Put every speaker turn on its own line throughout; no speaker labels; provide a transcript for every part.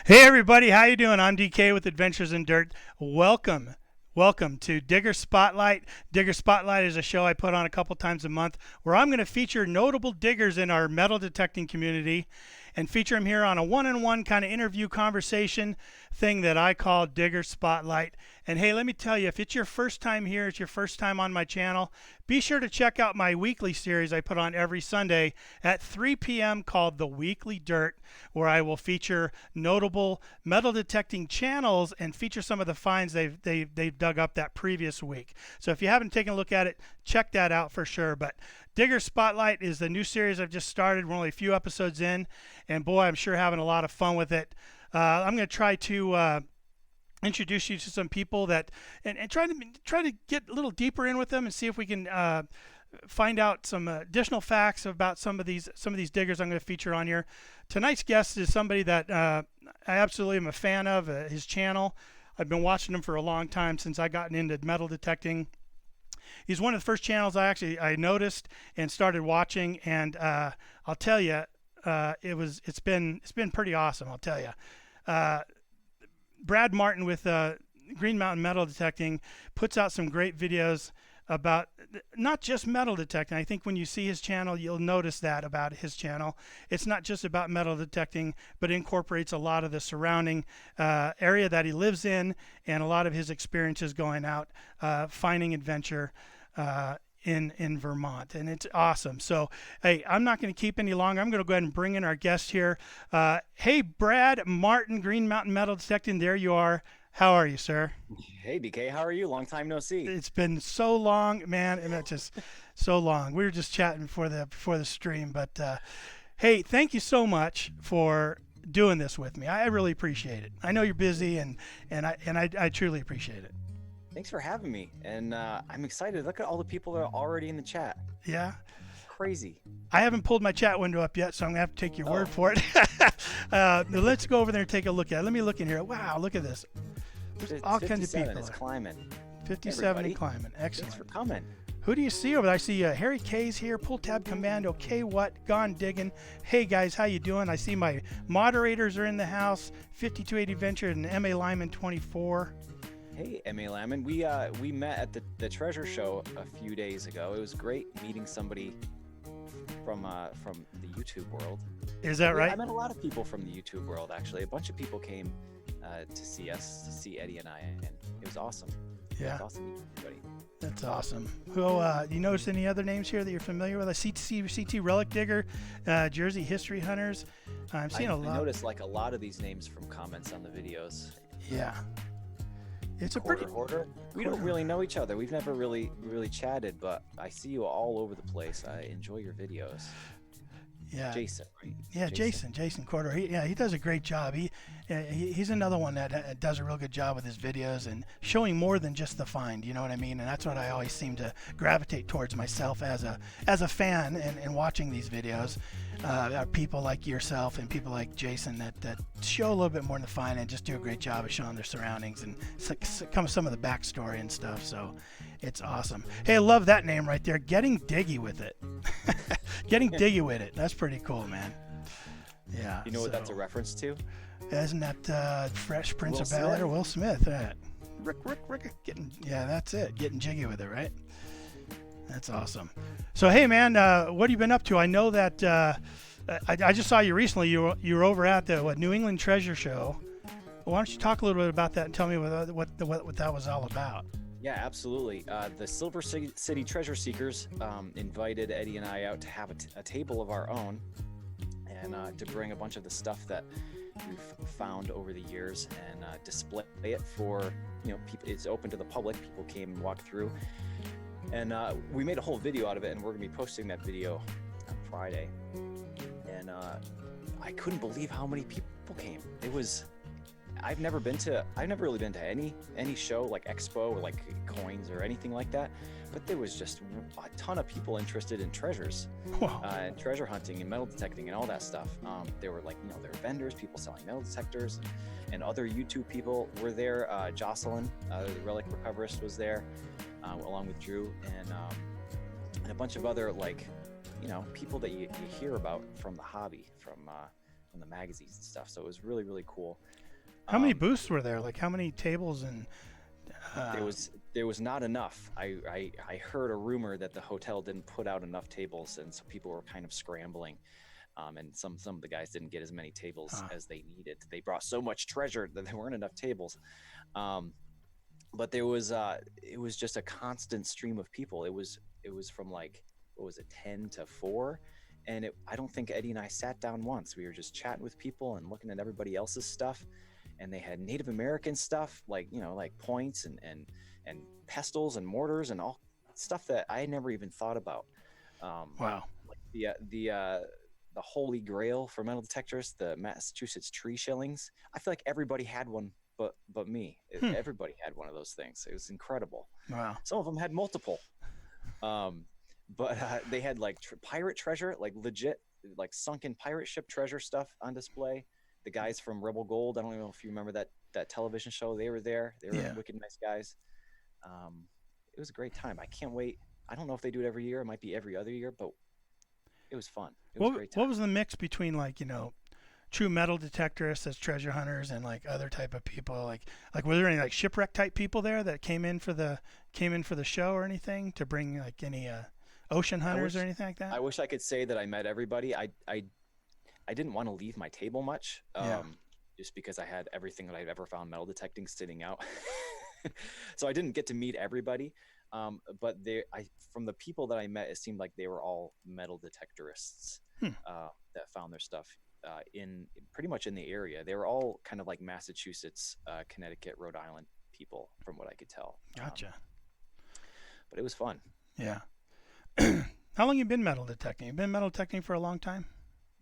Hey everybody, how you doing? I'm DK with Adventures in Dirt. Welcome. Welcome to Digger Spotlight. Digger Spotlight is a show I put on a couple times a month where I'm going to feature notable diggers in our metal detecting community and feature them here on a one-on-one kind of interview conversation thing that I call Digger Spotlight. And hey, let me tell you, if it's your first time here, it's your first time on my channel, be sure to check out my weekly series I put on every Sunday at 3 p.m. called The Weekly Dirt, where I will feature notable metal detecting channels and feature some of the finds they've dug up that previous week. So if you haven't taken a look at it, check that out for sure. But Digger Spotlight is the new series I've just started. We're only a few episodes in, and boy, I'm sure having a lot of fun with it. I'm going to try to introduce you to some people that and try to get a little deeper in with them and see if we can find out some additional facts about some of these diggers I'm going to feature on here. Tonight's guest is somebody that I absolutely am a fan of. His channel, I've been watching him for a long time since I gotten into metal detecting. He's one of the first channels I noticed and started watching, and I'll tell you, it's been pretty awesome. I'll tell you. Brad Martin with Green Mountain Metal Detecting puts out some great videos about not just metal detecting. I think when you see his channel, you'll notice that about his channel. It's not just about metal detecting, but incorporates a lot of the surrounding area that he lives in and a lot of his experiences going out finding adventure in Vermont, and it's awesome. So hey, I'm not going to keep any longer. I'm going to go ahead and bring in our guest here. Hey, Brad Martin, Green Mountain Metal Detecting. There you are. How are you, sir?
Hey DK, how are you? Long time no see.
It's been so long, man, and it's just so long. We were just chatting before the stream, but hey, thank you so much for doing this with me. I really appreciate it. I know you're busy, and I truly appreciate it.
Thanks for having me, and I'm excited. Look at all the people that are already in the chat.
Yeah.
Crazy.
I haven't pulled my chat window up yet, so I'm gonna have to take your word
Oh,
for it. Let's go over there and take a look at it. Let me look in here. Wow, look at this. There's all kinds of
57.
people.
It's climbing.
57
Everybody,
and climbing. Excellent.
thanks for coming.
Who do you see over there? I see Harry K's here, Pull Tab Commando, K What, Gone Digging. Hey guys, how you doing? I see my moderators are in the house. 5280 Adventure and MA Lyman 24.
Hey, M.A. Lamon. We met at the treasure show a few days ago. It was great meeting somebody from the YouTube world.
Is that right?
I met a lot of people from the YouTube world, actually. A bunch of people came to see us, to see Eddie and I, and it was awesome.
Yeah.
It was awesome meeting everybody.
That's awesome. Who you notice any other names here that you're familiar with? I see CT Relic Digger, Jersey History Hunters. I'm seeing a lot.
I noticed like a lot of these names from comments on the videos.
Yeah. It's a
Quarter
pretty
Hoarder. We don't really know each other. We've never really chatted, but I see you all over the place. I enjoy your videos.
yeah.
Jason, right?
Yeah, Jason Corder. He does a great job. He's another one that does a real good job with his videos and showing more than just the find. You know what I mean? And that's what I always seem to gravitate towards myself as a fan and watching these videos. Are people like yourself and people like Jason that show a little bit more than the find and just do a great job of showing their surroundings and some of the backstory and stuff. So it's awesome. Hey, I love that name right there. Getting Diggy with it. Getting Diggy with it. That's pretty cool, man. Yeah.
You know what that's a reference to?
Isn't that Fresh Prince
Will
of Bel-Air?
Smith.
Will Smith. Right. Rick. Yeah, that's it. Getting jiggy with it, right? That's awesome. So, hey, man, what have you been up to? I know that I just saw you recently. You were over at the New England Treasure Show. Why don't you talk a little bit about that and tell me what that was all about?
Yeah, absolutely. The Silver City Treasure Seekers invited Eddie and I out to have a table of our own and to bring a bunch of the stuff that we've found over the years and display it for, people. It's open to the public. People came and walked through. And we made a whole video out of it, and we're going to be posting that video on Friday. And I couldn't believe how many people came. It was... I've never really been to any show like expo or like coins or anything like that, but there was just a ton of people interested in treasures.
Wow.
And treasure hunting and metal detecting and all that stuff. There were there were vendors, people selling metal detectors, and other YouTube people were there. Jocelyn, the relic recoverist, was there, along with Drew and a bunch of other people that you hear about from the hobby, from from the magazines and stuff. So it was really, really cool.
How many
Um,
booths were there? Like how many tables and
there
uh,
was there was not enough. I heard a rumor that the hotel didn't put out enough tables, and so people were kind of scrambling. And some of the guys didn't get as many tables
uh,
as they needed. They brought so much treasure that there weren't enough tables. Um, but it was just a constant stream of people. It was from like, what was it, 10 to 4, and I don't think Eddie and I sat down once. We were just chatting with people and looking at everybody else's stuff, and they had Native American stuff, like, like points and pestles and mortars and all stuff that I had never even thought about.
wow.
Like the holy grail for metal detectors, the Massachusetts tree shillings. I feel like everybody had one, but me.
Hmm.
Everybody had one of those things. It was incredible.
Wow.
Some of them had multiple. Um, but they had like pirate treasure, like legit, like sunken pirate ship treasure stuff on display. The guys from Rebel Gold, I don't know if you remember that television show. They were there. They were
Yeah.
wicked nice guys. Um, it was a great time. I can't wait. I don't know if they do it every year. It might be every other year, but it was fun. It was a great
What
time.
was the mix between like true metal detectorists as treasure hunters and like other type of people like were there any like shipwreck type people there that came in for the show or anything to bring like any ocean
I
hunters or
wish
anything like that?
I wish I could say that I met everybody. I didn't want to leave my table much,
Yeah.
just because I had everything that I've ever found metal detecting sitting out. So I didn't get to meet everybody. But from the people that I met, it seemed like they were all metal detectorists
Hmm.
that found their stuff in pretty much in the area. They were all kind of like Massachusetts, Connecticut, Rhode Island people, from what I could tell.
Gotcha.
But it was fun.
Yeah. How long you been metal detecting? You've been metal detecting for a long time?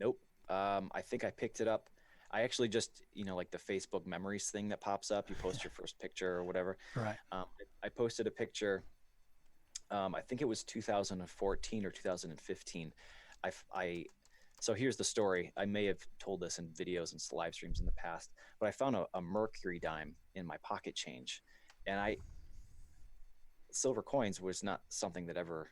Nope. I think I picked it up. I actually just, like the Facebook memories thing that pops up. You post your first picture or whatever.
Right.
I posted a picture. I think it was 2014 or 2015. So here's the story. I may have told this in videos and live streams in the past, but I found a mercury dime in my pocket change, and silver coins was not something that ever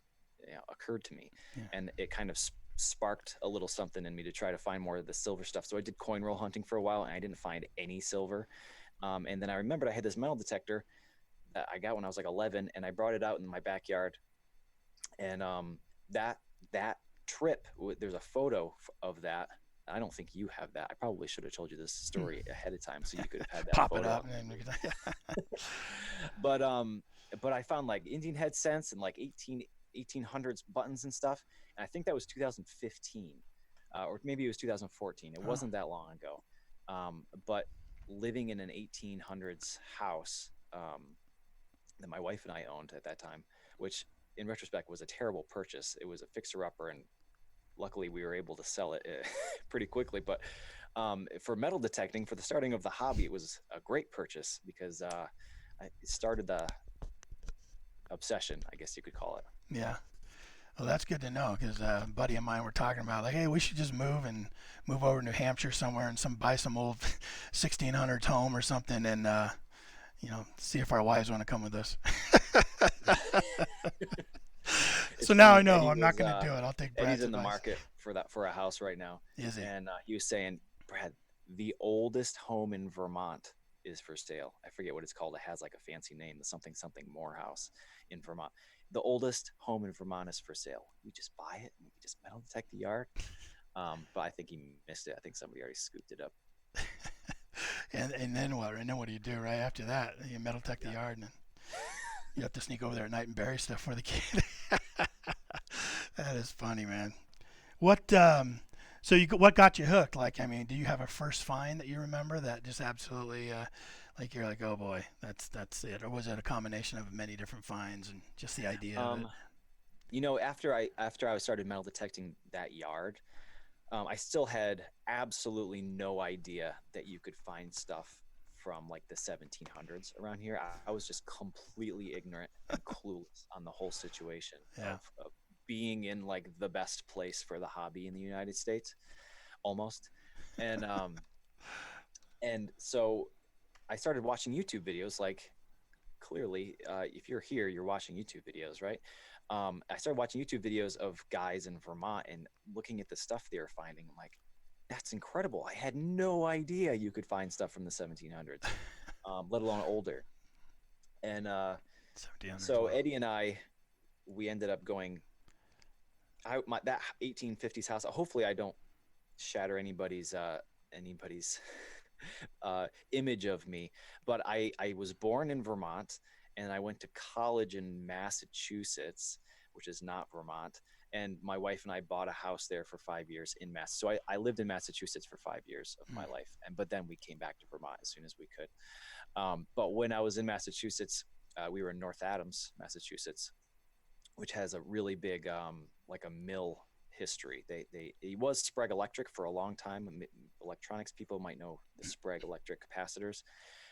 occurred to me,
Yeah.
and it kind of sparked a little something in me to try to find more of the silver stuff. So I did coin roll hunting for a while, and I didn't find any silver. And then I remembered I had this metal detector that I got when I was like 11, and I brought it out in my backyard. And that that trip, there's a photo of that. I don't think you have that. I probably should have told you this
Hmm.
story ahead of time so you could have had that
Pop it
photo.
up and then
but I found like Indian head scents and like 1800s buttons and stuff, and I think that was 2015, or maybe it was 2014. It
oh,
wasn't that long ago. But living in an 1800s house, that my wife and I owned at that time, which in retrospect was a terrible purchase. It was a fixer-upper, and luckily we were able to sell it pretty quickly. But for metal detecting, for the starting of the hobby, it was a great purchase because it started the obsession, I guess you could call it.
yeah. Well, that's good to know because a buddy of mine were talking about like, hey, we should just move over to New Hampshire somewhere and buy some old 1600s home or something and see if our wives want to come with us.
It's
So now I
funny.
know I'm not going to do it. I'll take
Eddie's
Brad's
in the
advice.
market for a house right now,
Is he?
and he was saying, Brad, the oldest home in Vermont is for sale. I forget what it's called. It has like a fancy name, the something something Moore House in Vermont. The oldest home in Vermont is for sale. We just buy it and we just metal detect the yard. But I think he missed it. I think somebody already scooped it up.
And then what? And then what do you do right after that? You metal tech the
Yeah.
yard, and then you have to sneak over there at night and bury stuff for the kid. That is funny, man. What what got you hooked? Like, I mean, do you have a first find that you remember that just absolutely like you're like, oh boy, that's it, or was it a combination of many different finds and just the idea of it?
Um, after I started metal detecting that yard, I still had absolutely no idea that you could find stuff from like the 1700s around here. I was just completely ignorant and clueless on the whole situation
Yeah.
of being in like the best place for the hobby in the United States, almost. And and so I started watching YouTube videos. Like, clearly, if you're here, you're watching YouTube videos, right? I started watching YouTube videos of guys in Vermont and looking at the stuff they were finding. I'm like, that's incredible. I had no idea you could find stuff from the 1700s, let alone older. And
1700s.
so
Wow.
Eddie and I, we ended up going. That 1850s house. Hopefully, I don't shatter anybody's image of me. But I was born in Vermont, and I went to college in Massachusetts, which is not Vermont. And my wife and I bought a house there for 5 years in Mass. So I lived in Massachusetts for 5 years of my
Mm.
life, and but then we came back to Vermont as soon as we could. But when I was in Massachusetts, we were in North Adams, Massachusetts, which has a really big like a mill history. They it was Sprague Electric for a long time. Electronics people might know the Sprague Electric capacitors,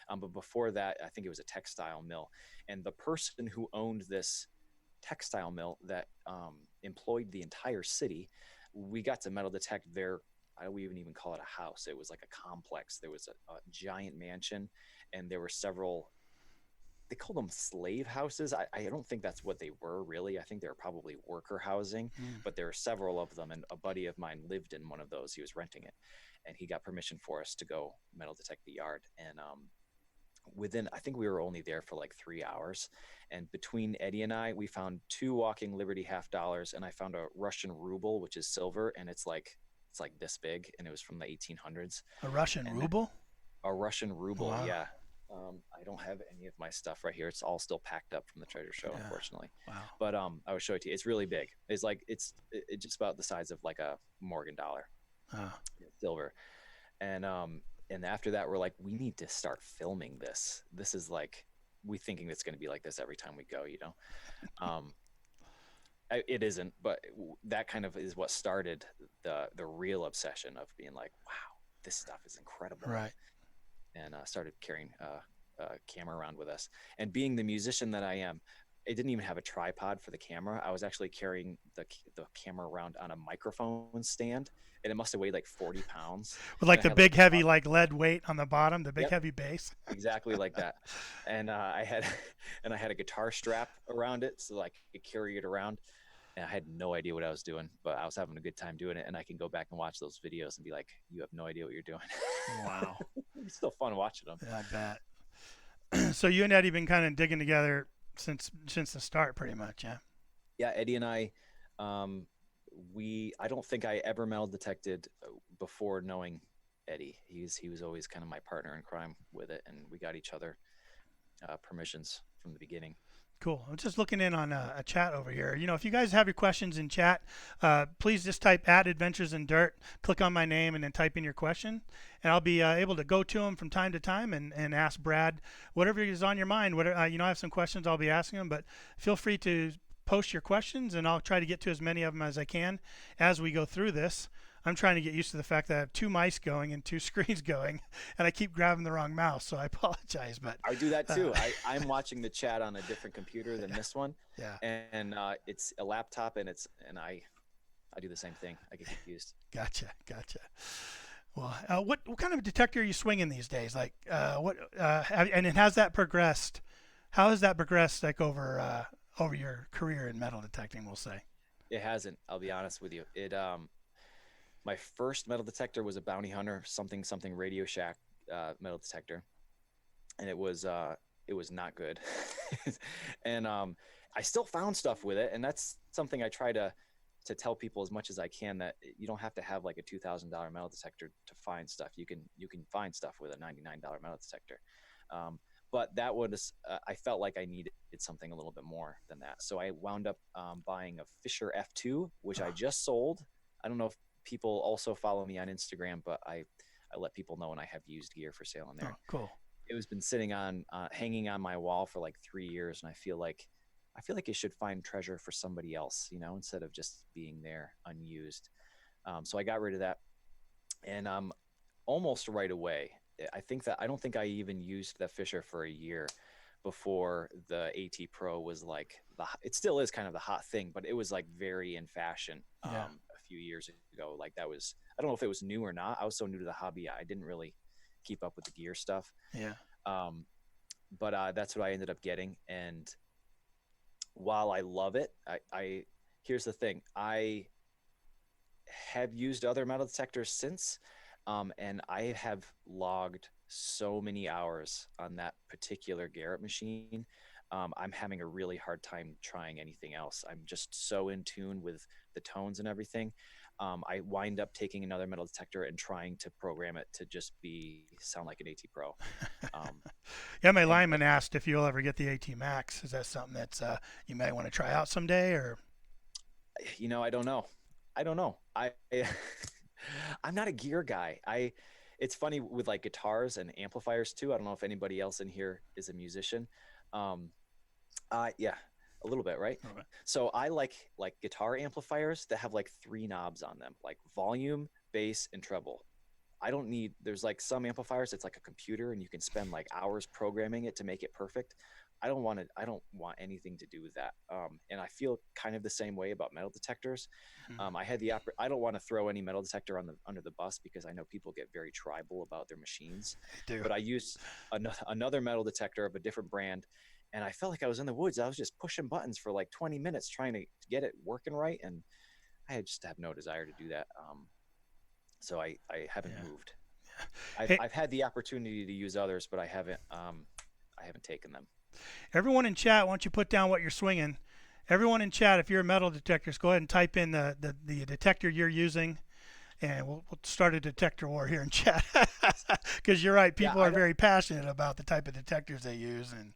but before that, I think it was a textile mill. And the person who owned this textile mill that employed the entire city, we got to metal detect their. I don't even call it a house. It was like a complex. There was a giant mansion, and there were several, they called them slave houses. I don't think that's what they were really. I think they were probably worker housing,
Mm.
but there were several of them. And a buddy of mine lived in one of those. He was renting it, and he got permission for us to go metal detect the yard. And within, I think we were only there for like 3 hours. And between Eddie and I, we found two Walking Liberty half dollars, and I found a Russian ruble, which is silver, and it's like this big, and it was from the 1800s.
A Russian
And
ruble?
a Russian ruble,
Wow.
yeah. I don't have any of my stuff right here. It's all still packed up from the treasure show,
Yeah.
unfortunately.
Wow.
But I will show it to you. It's really big. It's like it's just about the size of like a Morgan dollar,
Uh,
silver. And after that, we're like, we need to start filming this. This is like, we thinking it's going to be like this every time we go. Um, it isn't, but that kind of is what started the real obsession of being like, wow, this stuff is incredible.
right.
And started carrying a camera around with us. And being the musician that I am, it didn't even have a tripod for the camera. I was actually carrying the camera around on a microphone stand, and it must have weighed like 40 pounds.
With
And
like
I
the
had like
big heavy like lead weight on the bottom, the big
yep,
heavy bass.
exactly like that. And I had and I had a guitar strap around it so like I could carry it around. And I had no idea what I was doing, but I was having a good time doing it. And I can go back and watch those videos and be like, you have no idea what you're doing.
Wow.
It's still fun watching them.
Yeah, I bet. So you and Eddie been kind of digging together since the start, pretty much, yeah.
Yeah, Eddie and I, um, I don't think I ever metal detected before knowing Eddie. He was always kind of my partner in crime with it, and we got each other permissions from the beginning.
Cool. I'm just looking in on a chat over here. You know, if you guys have your questions in chat, please just type at Adventures in Dirt, click on my name, and then type in your question. And I'll be able to go to them from time to time and ask Brad whatever is on your mind. Whatever, you know, I have some questions I'll be asking him, but feel free to post your questions, and I'll try to get to as many of them as I can as we go through this. I'm trying to get used to the fact that I have two mice going and two screens going, and I keep grabbing the wrong mouse, so I apologize. But
I do that too. I'm watching the chat on a different computer than this one,
yeah,
and it's a laptop, and I do the same thing. I get confused.
gotcha. Well, what kind of detector are you swinging these days? Like, and it has that progressed? How has that progressed, like over your career in metal detecting? We'll say.
It hasn't. I'll be honest with you. My first metal detector was a Bounty Hunter something Radio Shack metal detector, and it was not good. And I still found stuff with it, and that's something I try to tell people as much as I can, that you don't have to have like a $2,000 metal detector to find stuff. You can find stuff with a $99 metal detector. But that was I felt like I needed something a little bit more than that, so I wound up buying a Fisher F2, which I
Oh,
just sold. I don't know if people also follow me on Instagram, but I let people know when I have used gear for sale on
oh,
there.
cool.
It was been sitting on hanging on my wall for like 3 years, and I feel like it should find treasure for somebody else, instead of just being there unused. So I got rid of that, and almost right away. I don't think I even used the Fisher for a year before the AT Pro was like it still is kind of the hot thing, but it was like very in fashion
Yeah,
a few years ago. Like that was, I don't know if it was new or not. I was so new to the hobby, I didn't really keep up with the gear stuff.
yeah,
Um, but that's what I ended up getting. And while I love it, I here's the thing. I have used other metal detectors since, and I have logged so many hours on that particular Garrett machine. I'm having a really hard time trying anything else. I'm just so in tune with the tones and everything. I wind up taking another metal detector and trying to program it to just be sound like an AT Pro. Um,
Yeah, my
and
lineman asked if you'll ever get the AT Max. Is that something that's you might want to try out someday? Or
I don't know. I don't know. I'm not a gear guy. It's funny with like guitars and amplifiers too. I don't know if anybody else in here is a musician. Um, yeah, a little bit, right?
okay.
So I like guitar amplifiers that have like three knobs on them, like volume, bass, and treble. I don't need, there's like some amplifiers, it's like a computer and you can spend like hours programming it to make it perfect. I don't want anything to do with that. And I feel kind of the same way about metal detectors.
Mhm.
I don't want to throw any metal detector under the bus because I know people get very tribal about their machines,
They do.
but I used another metal detector of a different brand. And I felt like I was in the woods. I was just pushing buttons for like 20 minutes trying to get it working right. And I just have no desire to do that. So I haven't
Yeah.
moved.
Hey,
I've had the opportunity to use others, but I haven't taken them.
everyone in chat, why don't you put down what you're swinging? Everyone in chat, if you're a metal detector, go ahead and type in the detector you're using, and we'll start a detector war here in chat. Because you're right,
Yeah,
people are very passionate about the type of detectors they use and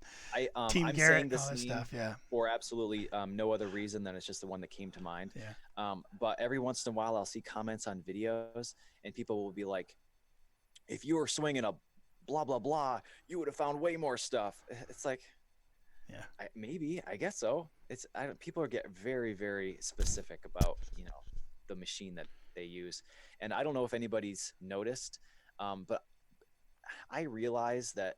Team
I'm
Garrett
saying
and
this
all that
name
stuff. Yeah,
for absolutely no other reason than it's just the one that came to mind.
yeah,
But every once in a while, I'll see comments on videos, and people will be like, "If you were swinging a blah blah blah, you would have found way more stuff." It's like,
yeah,
maybe, I guess so. People are get very very specific about the machine that they use, and I don't know if anybody's noticed, but I realize that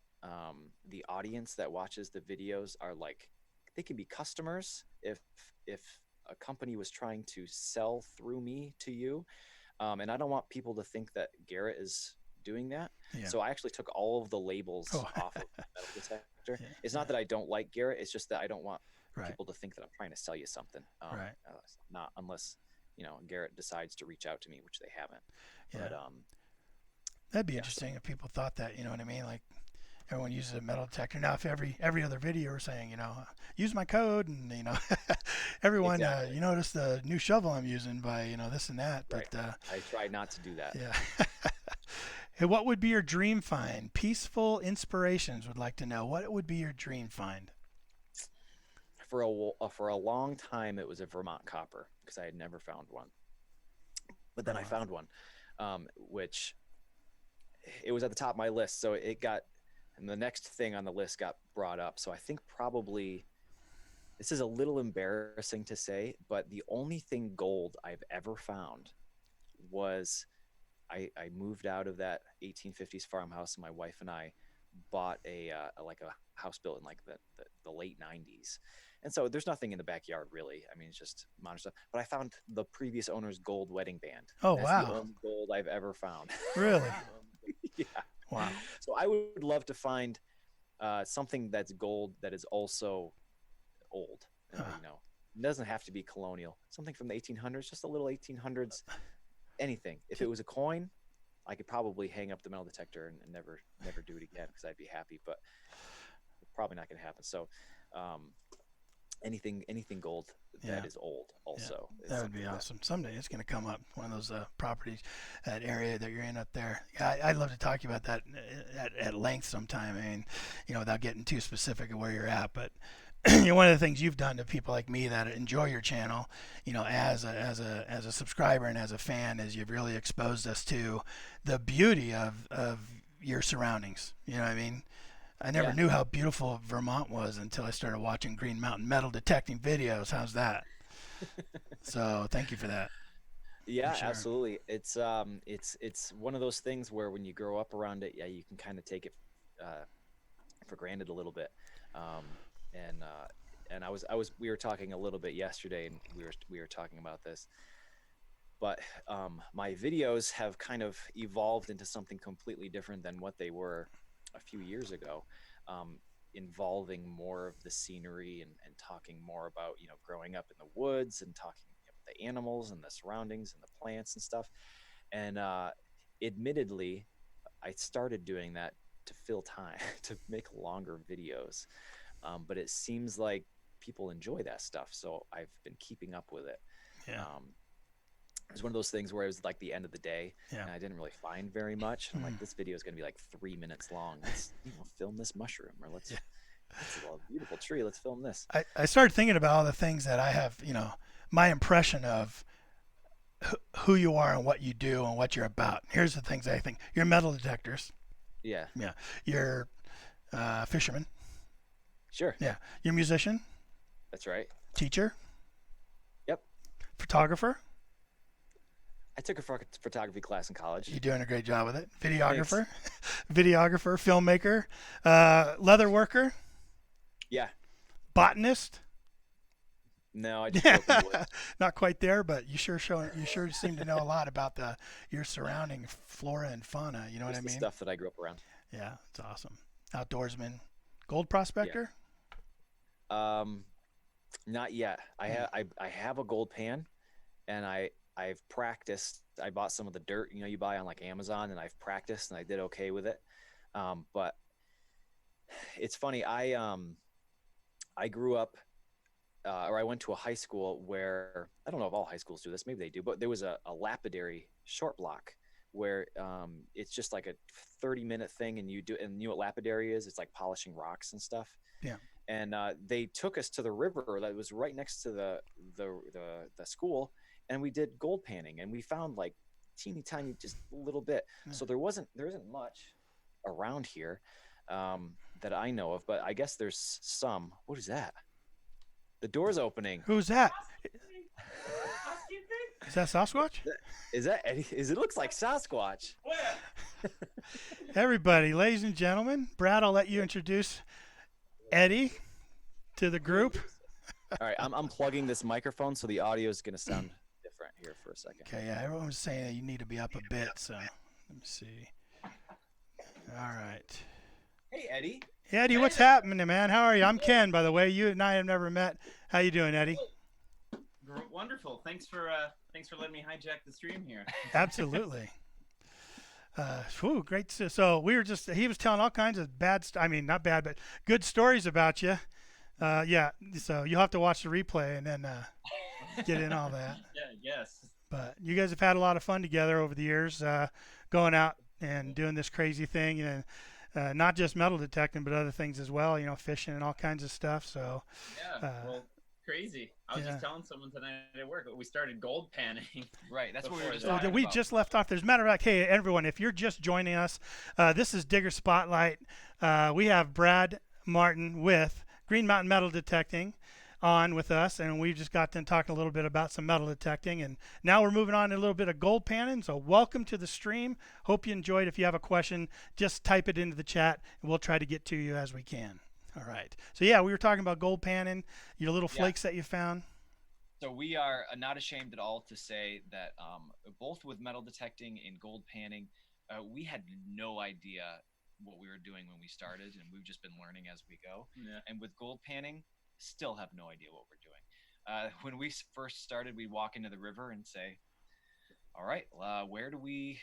the audience that watches the videos are like they can be customers if a company was trying to sell through me to you, and I don't want people to think that Garrett is doing that.
yeah.
So I actually took all of the labels
Oh,
off of Metal Detector.
yeah,
It's
yeah.
not that I don't like Garrett; it's just that I don't want
Right,
people to think that I'm trying to sell you something.
right.
Not unless Garrett decides to reach out to me, which they haven't.
Yeah,
But
that'd be
yeah, so
interesting if people thought that. You know what I mean? Like everyone uses a metal detector now. If every other video are saying, use my code, and everyone,
exactly.
you notice the new shovel I'm using by this and that. But
Right. I try not to do that.
yeah. Hey, what would be your dream find? Peaceful Inspirations would like to know what would be your dream find.
For a long time, it was a Vermont copper because I had never found one. But then I
Vermont.
found one, which it was at the top of my list. So it got, and the next thing on the list got brought up. So I think probably this is a little embarrassing to say, but the only thing gold I've ever found was I moved out of that 1850s farmhouse, and my wife and I bought like a house built in like the late 90s, and so there's nothing in the backyard really. I mean, it's just modern stuff. But I found the previous owner's gold wedding band.
Oh
That's the
wow,
only gold I've ever found.
really?
Yeah.
Wow.
So I would love to find something that's gold that is also old.
Uh,
It doesn't have to be colonial. Something from the 1800s, just a little 1800s. Anything. If it was a coin, I could probably hang up the metal detector and never do it again because I'd be happy. But it's probably not going to happen. So um, anything gold
yeah.
that is old
Yeah,
also is
that would be
something that
awesome. Someday it's going to come up, one of those properties, that area that you're in up there. Yeah, I'd love to talk to you about that at length sometime. I mean, without getting too specific of where you're at, but one of the things you've done to people like me that enjoy your channel, as a subscriber and as a fan, is you've really exposed us to the beauty of your surroundings. You know what I mean? I never
yeah.
knew how beautiful Vermont was until I started watching Green Mountain metal detecting videos. How's that? So thank you for that, for
Yeah,
sure.
absolutely. It's one of those things where when you grow up around it, yeah, you can kind of take it uh, for granted a little bit. Um, and I was we were talking a little bit yesterday, and we were talking about this. But my videos have kind of evolved into something completely different than what they were a few years ago, um, involving more of the scenery and talking more about growing up in the woods and talking the animals and the surroundings and the plants and stuff. And admittedly, I started doing that to fill time to make longer videos. But it seems like people enjoy that stuff, so I've been keeping up with it.
Yeah.
It was one of those things where it was like the end of the day,
Yeah.
and I didn't really find very much. I'm like, this video is going to be like 3 minutes long. Let's film this mushroom, or let's it's a beautiful tree. Let's film this.
I started thinking about all the things that I have, my impression of who you are and what you do and what you're about. Here's the things I think. You're metal detectors.
Yeah.
Yeah. You're fisherman.
Sure.
Yeah. You're a musician.
That's right.
Teacher.
Yep.
Photographer.
I took a photography class in college.
You're doing a great job with it. Videographer. Videographer. Filmmaker. Leather worker.
Yeah.
Botanist.
No, I just broke the wood.
Not quite there, but you sure seem to know a lot about your surrounding flora and fauna. You know what I mean?
The stuff that I grew up around.
Yeah, it's awesome. Outdoorsman, gold prospector.
Yeah. Not yet. I have a gold pan, and I've practiced. I bought some of the dirt you buy on like Amazon, and I've practiced, and I did okay with it. But it's funny. I grew up. Or I went to a high school where, I don't know if all high schools do this, maybe they do, but there was a lapidary short block where it's just like a 30-minute thing, and you know what lapidary is? It's like polishing rocks and stuff.
Yeah.
And they took us to the river that was right next to the school, and we did gold panning, and we found like teeny tiny, just a little bit. Yeah. So there isn't much around here that I know of, but I guess there's some. What is that? The door's opening.
Who's that? Is that Sasquatch?
Is that Eddie? It looks like Sasquatch.
Everybody, ladies and gentlemen, Brad, I'll let you introduce Eddie to the group.
All right, I'm plugging this microphone, so the audio is going to sound different here for a second.
Okay, yeah, everyone was saying that you need to be up a bit, so let me see. All right.
Hey, Eddie.
Hey, Eddie, what's happening, man? How are you? I'm Ken, by the way. You and I have never met. How you doing, Eddie?
Wonderful. Thanks for letting me hijack the stream here.
Absolutely. Great. So he was telling all kinds of not bad, but good stories about you. Yeah. So you'll have to watch the replay and then get in all that.
Yeah. Yes.
But you guys have had a lot of fun together over the years, going out and doing this crazy thing, and not just metal detecting, but other things as well. Fishing and all kinds of stuff. So.
Yeah. Well, crazy. I was just telling someone tonight at work, we started gold panning.
Right. That's what we were just
talking about. We just left off. There's a matter of fact, hey, everyone, if you're just joining us, this is Digger Spotlight. We have Brad Martin with Green Mountain Metal Detecting on with us, and we just got done talking a little bit about some metal detecting, and now we're moving on to a little bit of gold panning. So welcome to the stream. Hope you enjoyed. If you have a question, just type it into the chat, and we'll try to get to you as we can. All right. So yeah, we were talking about gold panning, your little flakes that you found.
So we are not ashamed at all to say that both with metal detecting and gold panning, we had no idea what we were doing when we started, and we've just been learning as we go.
Yeah.
And with gold panning, still have no idea what we're doing. When we first started, we'd walk into the river and say, all right, where do we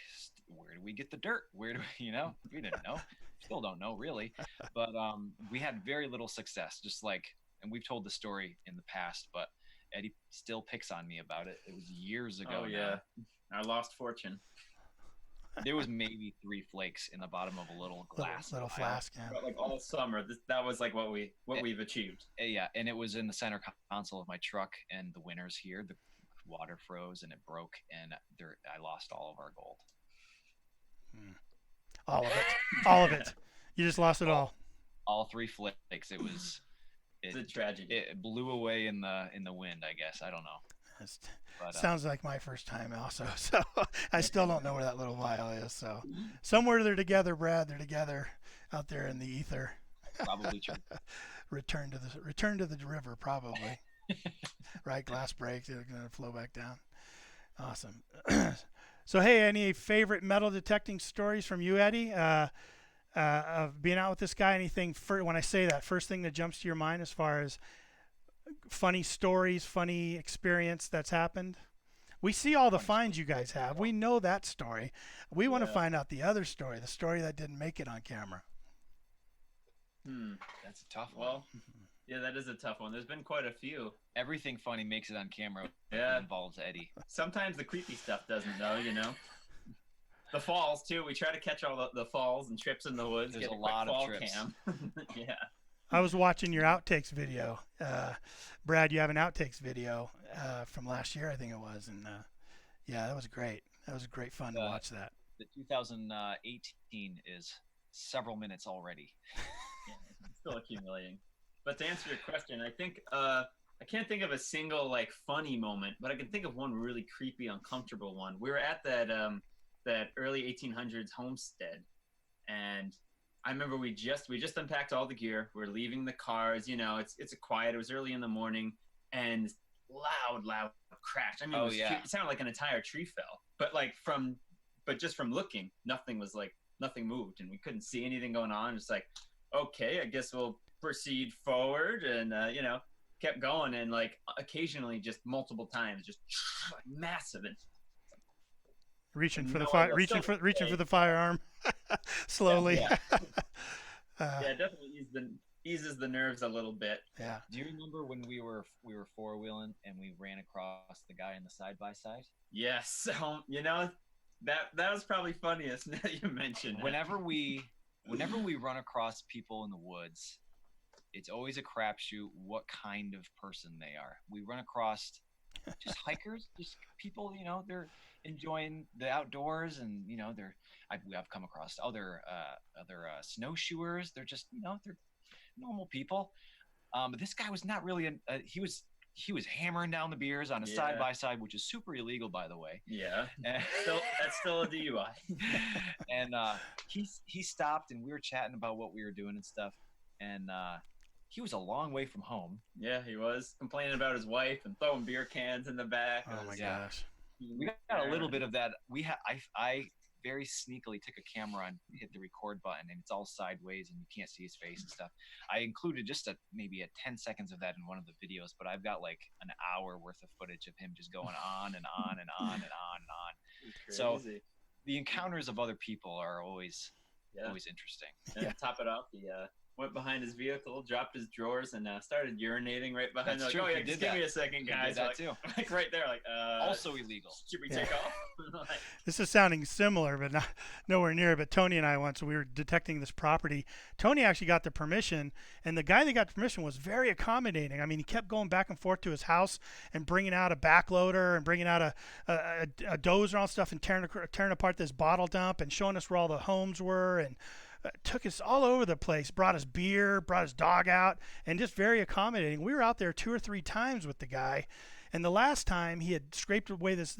get the dirt? Where do we, we didn't know. Still don't know really, but we had very little success, and we've told the story in the past, but Eddie still picks on me about it. It was years ago.
Oh yeah. Our lost fortune.
There was maybe 3 flakes in the bottom of a little glass.
Little flask, yeah.
But like all summer, that was like what we've achieved.
Yeah, and it was in the center console of my truck, and the winters here, the water froze and it broke, and I lost all of our gold.
All of it. All of it. You just lost it all.
All 3 flakes. It was.
It's a tragedy.
It blew away in the wind, I guess. I don't know.
Sounds like my first time also. So I still don't know where that little vial is. So somewhere they're together, Brad. They're together out there in the ether.
Probably true.
Return to the river, probably. Right, glass breaks. They're gonna flow back down. Awesome. So hey, any favorite metal detecting stories from you, Eddie? Of being out with this guy? Anything when I say that, first thing that jumps to your mind as far as funny stories, funny experience that's happened? We see all the
Funny
finds you guys have. We know that story. We want to
Yeah.
find out the other story, the story that didn't make it on camera.
That's a tough one.
Well, yeah, that is a tough one. There's been quite a few.
Everything funny makes it on camera.
Yeah.
It involves Eddie.
Sometimes the creepy stuff doesn't, though. You know. The falls too. We try to catch all the falls and trips in the woods.
There's
get
a
quick
lot of
fall
trips.
Cam. Yeah.
I was watching your outtakes video. Brad, you have an outtakes video from last year, I think it was. And yeah, that was great. That was great fun to watch that.
The 2018 is several minutes already.
Yeah, it's still accumulating. But to answer your question, I think I can't think of a single like funny moment, but I can think of one really creepy, uncomfortable one. We were at that early 1800s homestead, and I remember we just unpacked all the gear. We're leaving the cars. You know, it's a quiet. It was early in the morning, and loud crash. I mean, it sounded like an entire tree fell. But just from looking, nothing moved, and we couldn't see anything going on. It's like, okay, I guess we'll proceed forward, and kept going, and like occasionally, just multiple times, just massive, and
Reaching for the
No,
fire,
I
reaching
still-
for the firearm, slowly.
Yeah. Yeah, it definitely eases the nerves a little bit.
Yeah.
Do you remember when we were four wheeling and we ran across the guy in the side by side?
Yes, that was probably funniest now you mentioned.
Whenever we run across people in the woods, it's always a crapshoot what kind of person they are. We run across just hikers, just people, they're enjoying the outdoors, and I've come across other snowshoers. They're just they're normal people. But this guy was not really he was hammering down the beers on a side by side, which is super illegal, by the way.
Yeah, that's still a DUI.
And he stopped, and we were chatting about what we were doing and stuff. And he was a long way from home.
Yeah, he was complaining about his wife and throwing beer cans in the back.
Oh my gosh.
We got a little bit of that. I very sneakily took a camera and hit the record button, and it's all sideways, and you can't see his face and stuff. I included just maybe 10 seconds of that in one of the videos, but I've got like an hour worth of footage of him just going on and on and on and on and on. So the encounters of other people are always interesting.
And to top it off, he went behind his vehicle, dropped his drawers, and started urinating right behind.
That's
Like,
true.
oh yeah,
He
just
did
give
that.
me a second, guys.
That
Like,
too.
like right there, like
Also illegal.
should we take off? Like,
This is sounding similar, but not nowhere near. But Tony and I once we were detecting this property. Tony actually got the permission, and the guy that got permission was very accommodating. I mean, he kept going back and forth to his house and bringing out a backloader and bringing out a dozer and all stuff and tearing apart this bottle dump and showing us where all the homes were, and took us all over the place. Brought us beer, brought his dog out, and just very accommodating. We were out there 2 or 3 times with the guy. And the last time he had scraped away this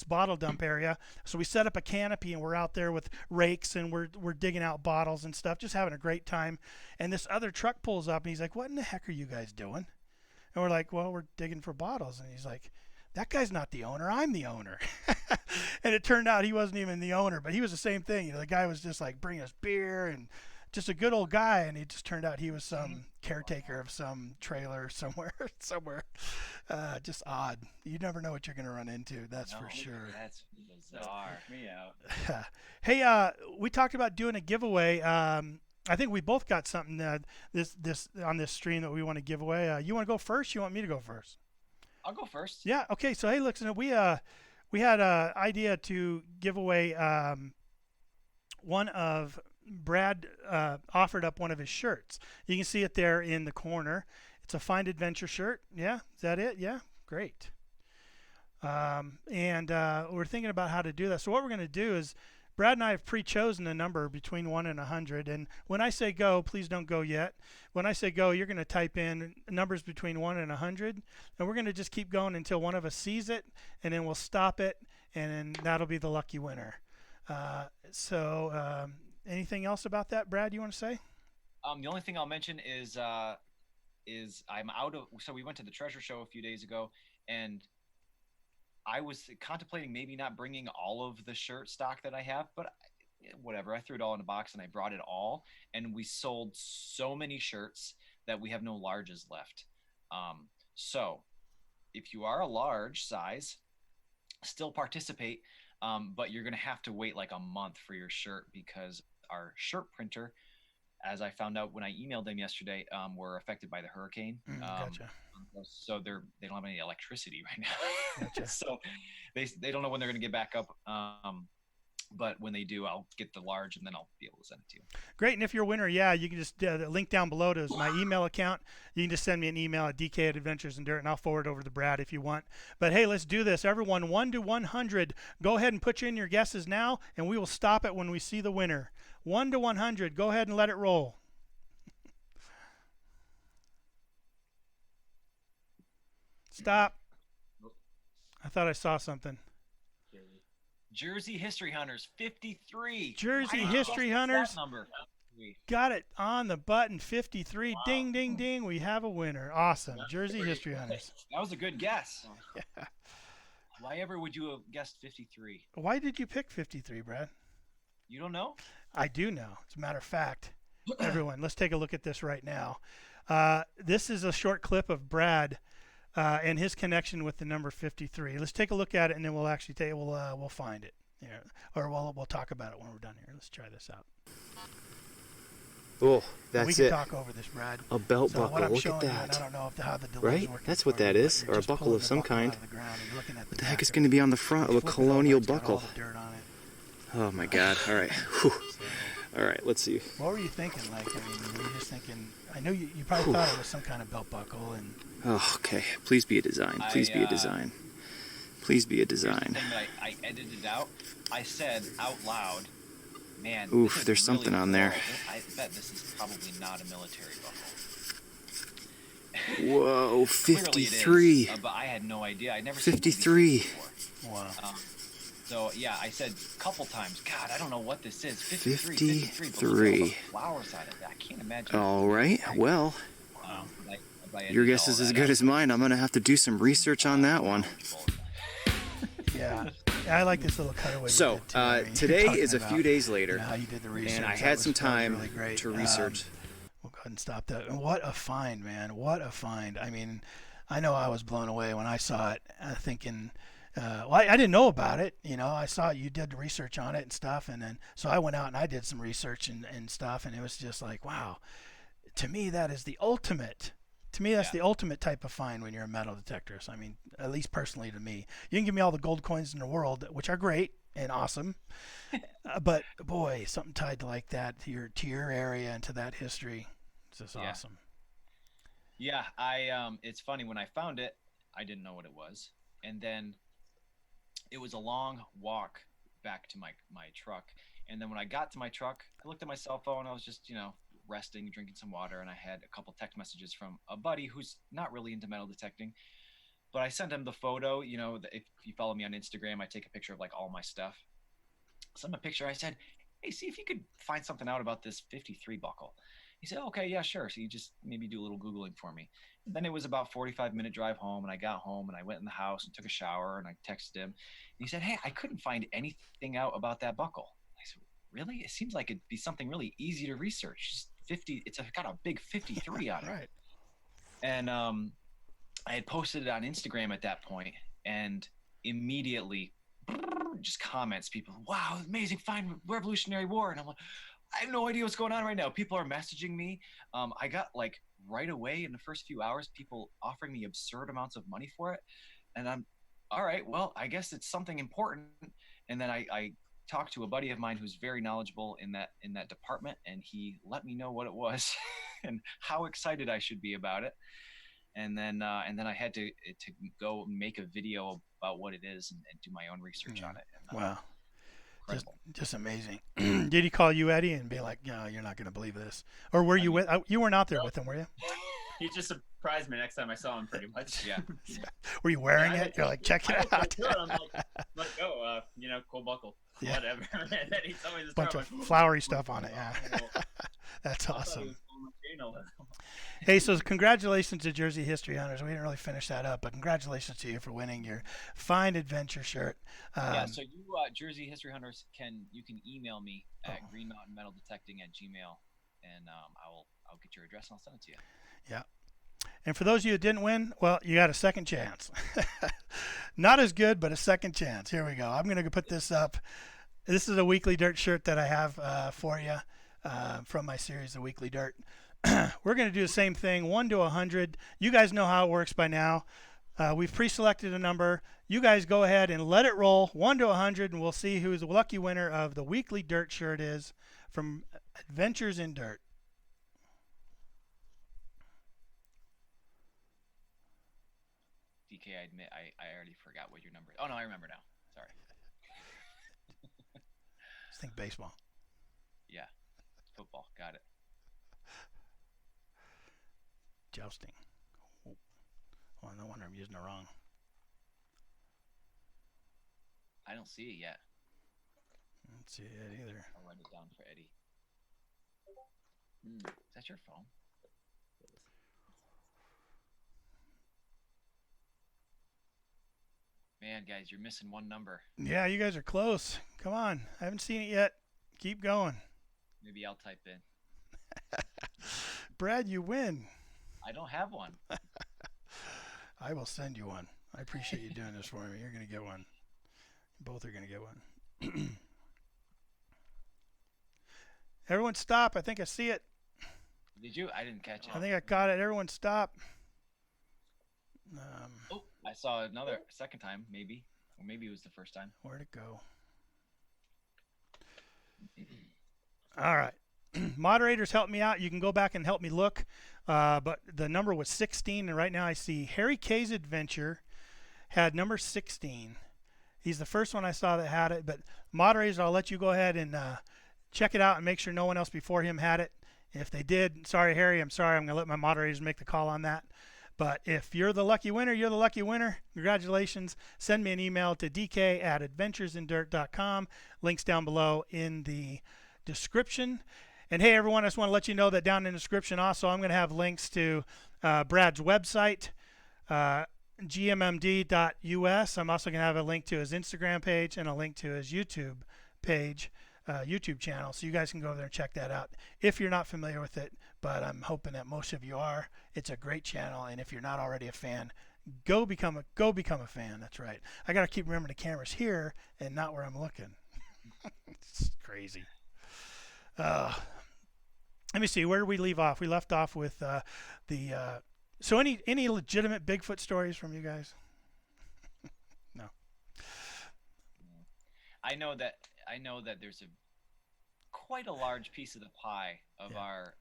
bottle dump area, so we set up a canopy and we're out there with rakes and we're digging out bottles and stuff, just having a great time. And this other truck pulls up and he's like, "What in the heck are you guys doing?" And we're like, "Well, we're digging for bottles." And he's like, "That guy's not the owner. I'm the owner." And it turned out he wasn't even the owner, but he was the same thing. The guy was just like bringing us beer and just a good old guy, and it just turned out he was some caretaker of some trailer somewhere. Just odd. You never know what you're going to run into. That's for sure.
That's bizarre.
me out.
Hey, we talked about doing a giveaway. I think we both got something this on this stream that we want to give away. You want to go first? You want me to go first?
I'll go first.
Yeah. Okay. So hey, listen, we had an idea to give away one of Brad offered up one of his shirts. You can see it there in the corner. It's a Find Adventure shirt. Yeah, is that it? Yeah, great. And we're thinking about how to do that. So what we're going to do is Brad and I have pre-chosen a number between 1 and 100. And when I say go, please don't go yet. When I say go, you're going to type in numbers between 1 and 100. And we're going to just keep going until one of us sees it, and then we'll stop it, and then that'll be the lucky winner. So anything else about that, Brad, you want to say?
The only thing I'll mention is I'm out of. So we went to the treasure show a few days ago, and I was contemplating maybe not bringing all of the shirt stock that I have, but whatever. I threw it all in a box and I brought it all, and we sold so many shirts that we have no larges left. So if you are a large size, still participate, but you're going to have to wait like a month for your shirt because our shirt printer, as I found out when I emailed them yesterday, were affected by the hurricane.
Gotcha.
So they don't have any electricity right now.
Gotcha.
So they don't know when they're going to get back up. But when they do, I'll get the large and then I'll be able to send it to you.
Great. And if you're a winner, yeah, you can just the link down below to my email account. You can just send me an email at dk@adventuresindirt, and I'll forward it over to Brad if you want. But hey, let's do this. Everyone, 1 to 100. Go ahead and put in your guesses now, and we will stop it when we see the winner. 1 to 100. Go ahead and let it roll. Stop. I thought I saw something.
Jersey History Hunters 53.
Jersey
Wow.
History
That's
Hunters.
that number.
Got it on the button. 53. Wow. Ding, ding, ding. We have a winner. Awesome. Jersey History Hunters.
That was a good guess.
Yeah.
Why ever would you have guessed 53?
Why did you pick 53, Brad?
You don't know?
I do know. As a matter of fact, everyone, let's take a look at this right now. This is a short clip of Brad and his connection with the number 53. Let's take a look at it, and then we'll actually we'll find it. Yeah, or we'll talk about it when we're done here. Let's try this out.
Oh, that's it.
We can talk over this, Brad.
A belt
So
buckle.
what I'm
Look
showing
at
you,
that.
and I don't know how the delay's
Right?
working
That's
for
what that
you,
is,
but
or
you're
a
just
buckle
pulling
of
the
some
buckle out
kind.
of the ground and you're looking at
What the heck
back
is
of
going to
it.
be on the front of a
You flip it over,
colonial
it's got all
buckle?
the dirt on it.
Oh my God! All right. Whew. All right. Let's see.
What were you thinking? Like, I mean, were you just thinking? I know you probably thought it was some kind of belt buckle, and
Oh, okay. Please be a design. Please be a design. Please be a
Here's
design.
the thing that I edited out. I said out loud, man,
Oof,
this is
there's something
really
on there.
cool. I bet this is probably not a military buckle.
Whoa,
Clearly it
53.
is, but I had no idea. I'd never seen one of these
53.
before.
wow.
So yeah, I said a couple times, God, I don't know what this is. 53. But look at all
53.
the flowers on it. I can't imagine.
All right. Well, your guess is as good as mine. I'm going to have to do some research on that one.
Yeah, I like this little cutaway.
So,
you did too. I mean, you're
today
talking
is a
about,
few days
you
later,
know, how you did the research.
and I
That
had
was-
some
that was
time
really great.
to research.
We'll go ahead and stop that. And what a find, man! What a find! I mean, I know I was blown away when I saw it, thinking. Well, I didn't know about it. You know, I saw you did the research on it and stuff, and then so I went out and I did some research and stuff, and it was just like, wow. To me, that is the ultimate. To me, that's the ultimate type of find when you're a metal detector. So, I mean, at least personally to me, you can give me all the gold coins in the world, which are great and awesome, but boy, something tied to like that to your area and to that history, it's just awesome.
Yeah, it's funny, when I found it, I didn't know what it was, and then it was a long walk back to my truck, and then when I got to my truck, I looked at my cell phone. I was just resting, drinking some water, and I had a couple text messages from a buddy who's not really into metal detecting, but I sent him the photo. If you follow me on Instagram, I take a picture of like all my stuff. Sent him a picture. I said, hey, see if you could find something out about this 53 buckle. He said, okay, yeah, sure. So you just maybe do a little Googling for me. And then it was about 45-minute drive home, and I got home and I went in the house and took a shower, and I texted him, and he said, hey, I couldn't find anything out about that buckle. I said, really? It seems like it'd be something really easy to research. Just 50, it's got a big 53 on it.
Right.
And I had posted it on Instagram at that point, and immediately just comments, people, wow, amazing find, Revolutionary War. And I'm like, I have no idea what's going on right now. People are messaging me. I got like right away in the first few hours, people offering me absurd amounts of money for it. And I'm all right, well, I guess it's something important. And then I talked to a buddy of mine who's very knowledgeable in that department, and he let me know what it was and how excited I should be about it. And then I had to go make a video about what it is and do my own research on it. And,
wow. Just amazing. Did he call you, Eddie, and be like, no, you're not going to believe this? Or were you you weren't out there with him, were you?
He just surprised me next time I saw him, pretty much.
Yeah.
Were you wearing it? You're like, check it out.
I'm like, oh, cool buckle.
Yeah.
Whatever. And then he told me this
Bunch
story,
of
I'm like,
flowery stuff on it, yeah. That's
I thought he
awesome.
was pulling my chain over.
Hey, so congratulations to Jersey History Hunters. We didn't really finish that up, but congratulations to you for winning your Find Adventure shirt.
Yeah, so you Jersey History Hunters you can email me at greenmountainmetaldetecting@gmail.com, and I'll get your address and I'll send it to you.
Yeah. And for those of you who didn't win, well, you got a second chance. Not as good, but a second chance. Here we go. I'm going to put this up. This is a Weekly Dirt shirt that I have for you from my series, The Weekly Dirt. We're going to do the same thing, 1 to 100. You guys know how it works by now. We've pre-selected a number. You guys go ahead and let it roll, 1 to 100, and we'll see who the lucky winner of the Weekly Dirt shirt is from Adventures in Dirt.
DK, I admit, I already forgot what your number is. Oh, no, I remember now. Sorry.
Just think baseball.
Yeah. Football. Got it.
Jousting. Oh, well, no wonder I'm using it wrong.
I don't see it yet.
I don't see it either.
I'll write it down for Eddie. Is that your phone? Man, guys, you're missing one number.
Yeah, you guys are close. Come on. I haven't seen it yet. Keep going.
Maybe I'll type in.
Brad, you win.
I don't have one.
I will send you one. I appreciate you doing this for me. You're going to get one. Both are going to get one. Everyone stop. I think I see it.
Did you? I didn't catch it.
I think I caught it. Everyone stop.
Oh, I saw another second time, maybe. Or maybe it was the first time.
Where'd it go? All right. Moderators, help me out. You can go back and help me look. But the number was 16, and right now I see Harry K's Adventure had number 16. He's the first one I saw that had it. But moderators, I'll let you go ahead and check it out and make sure no one else before him had it. If they did, sorry, Harry, I'm sorry. I'm going to let my moderators make the call on that. But if you're the lucky winner, you're the lucky winner. Congratulations. Send me an email to dk@adventuresindirt.com. Links down below in the description. And hey, everyone, I just want to let you know that down in the description also, I'm going to have links to Brad's website, gmmd.us. I'm also going to have a link to his Instagram page and a link to his YouTube page, YouTube channel. So you guys can go over there and check that out if you're not familiar with it. But I'm hoping that most of you are. It's a great channel, and if you're not already a fan, go become a fan. That's right. I got to keep remembering the camera's here and not where I'm looking. It's crazy. Let me see. Where did we leave off? We left off with so any legitimate Bigfoot stories from you guys? No.
I know that there's quite a large piece of the pie of our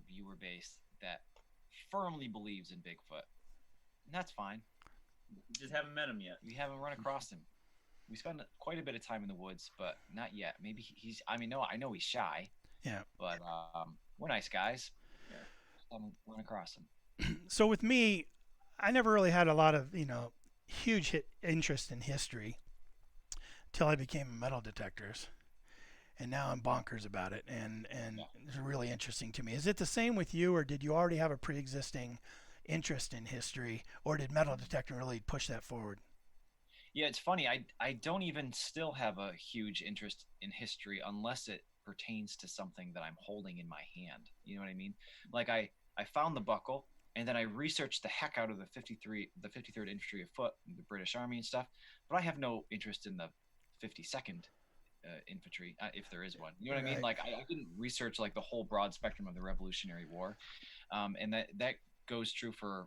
viewer base that firmly believes in Bigfoot. And that's fine.
You just haven't met him yet.
We haven't run across him. We spend quite a bit of time in the woods, but not yet. Maybe he's. I mean, no, I know he's shy.
Yeah.
But we're nice guys. Yeah. Haven't run across him.
So with me, I never really had a lot of huge interest in history until I became a metal detectorist, and now I'm bonkers about it, and it's really interesting to me. Is it the same with you, or did you already have a pre-existing interest in history, or did metal detecting really push that forward?
Yeah, it's funny. I don't even still have a huge interest in history unless it pertains to something that I'm holding in my hand. You know what I mean? Like I found the buckle, and then I researched the heck out of the 53rd Infantry of Foot, the British Army and stuff, but I have no interest in the 52nd Infantry, if there is one. You know what I mean? Like I didn't research like the whole broad spectrum of the Revolutionary War, and that goes true for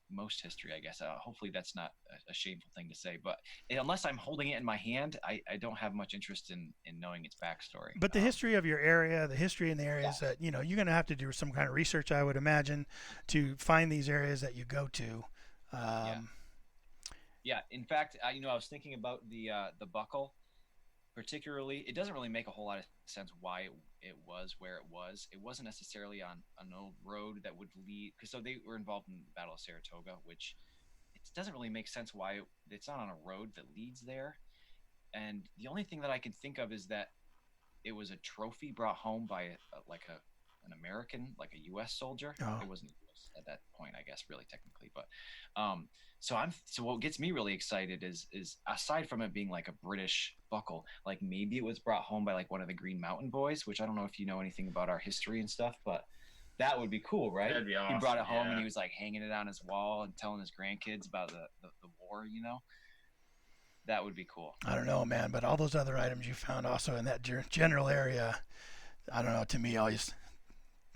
most history, I guess. Hopefully that's not a shameful thing to say, but unless I'm holding it in my hand, I don't have much interest in knowing its backstory.
But the history of your area, the history in the areas that you're going to have to do some kind of research, I would imagine, to find these areas that you go to.
Yeah. In fact, I was thinking about the buckle. Particularly, it doesn't really make a whole lot of sense why it was where it was. It wasn't necessarily on an old road that would lead, because so they were involved in the Battle of Saratoga, which it doesn't really make sense why it's not on a road that leads there. And the only thing that I can think of is that it was a trophy brought home by an American, like a U.S. soldier.
Oh.
It wasn't U.S. at that point, I guess, really technically. But so what gets me really excited is aside from it being like a British buckle, like maybe it was brought home by like one of the Green Mountain Boys, which I don't know if you know anything about our history and stuff, but That would be cool, right?
That'd be
He brought it
awesome,
home and
yeah.
he was like hanging it on his wall and telling his grandkids about the war, you know? That would be cool.
I don't know, man, but all those other items you found also in that general area, I don't know, to me always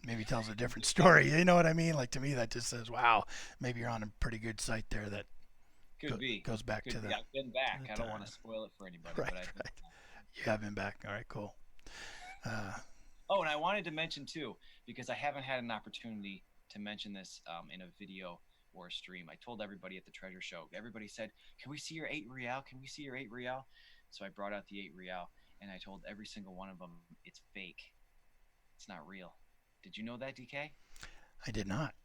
maybe tells a different story. You know what I mean? Like to me that just says, wow, maybe you're on a pretty good site there that
Could be.
goes back
Could
to
be.
the
I've been back.
the
I don't want
time.
to spoil it for anybody,
Right,
but I've been
right.
back.
You have been back. All right, cool.
Oh, and I wanted to mention too, because I haven't had an opportunity to mention this in a video or a stream. I told everybody at the treasure show. Everybody said, "Can we see your 8 real? Can we see your 8 real?" So I brought out the 8 real, and I told every single one of them, "It's fake. It's not real." Did you know that, DK?
I did not.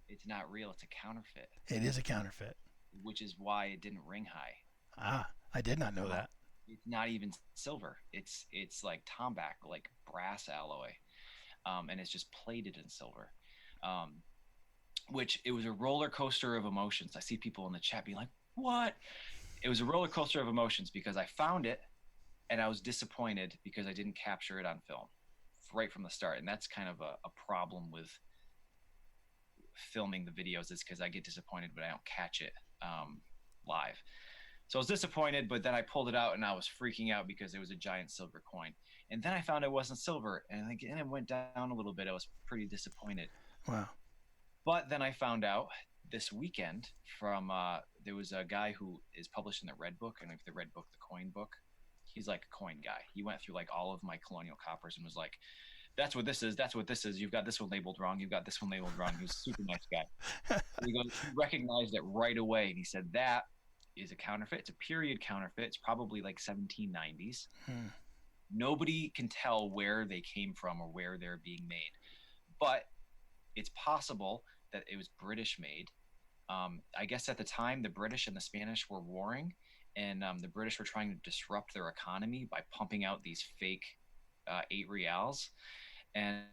It's not real. It's a counterfeit,
It is a counterfeit.
which is why it didn't ring high.
Ah, I did not know that.
It's not even silver. It's like tombac, like brass alloy, and it's just plated in silver. Which it was a roller coaster of emotions. I see people in the chat being like, "What?" It was a roller coaster of emotions because I found it, and I was disappointed because I didn't capture it on film right from the start. And that's kind of a problem with filming the videos, is because I get disappointed when I don't catch it live. So I was disappointed, but then I pulled it out and I was freaking out because it was a giant silver coin. And then I found it wasn't silver, and again it went down a little bit. I was pretty disappointed.
Wow.
But then I found out this weekend from there was a guy who is published in the Red Book, and the Red Book, the coin book. He's like a coin guy. He went through like all of my colonial coppers and was like, "That's what this is. That's what this is. You've got this one labeled wrong. You've got this one labeled wrong." He was a super nice guy. He goes, he recognized it right away, and he said, "That is a counterfeit. It's a period counterfeit. It's probably like 1790s. Nobody can tell where they came from or where they're being made, but it's possible that it was British made." I guess at the time the British and the Spanish were warring, and the British were trying to disrupt their economy by pumping out these fake 8 reals, and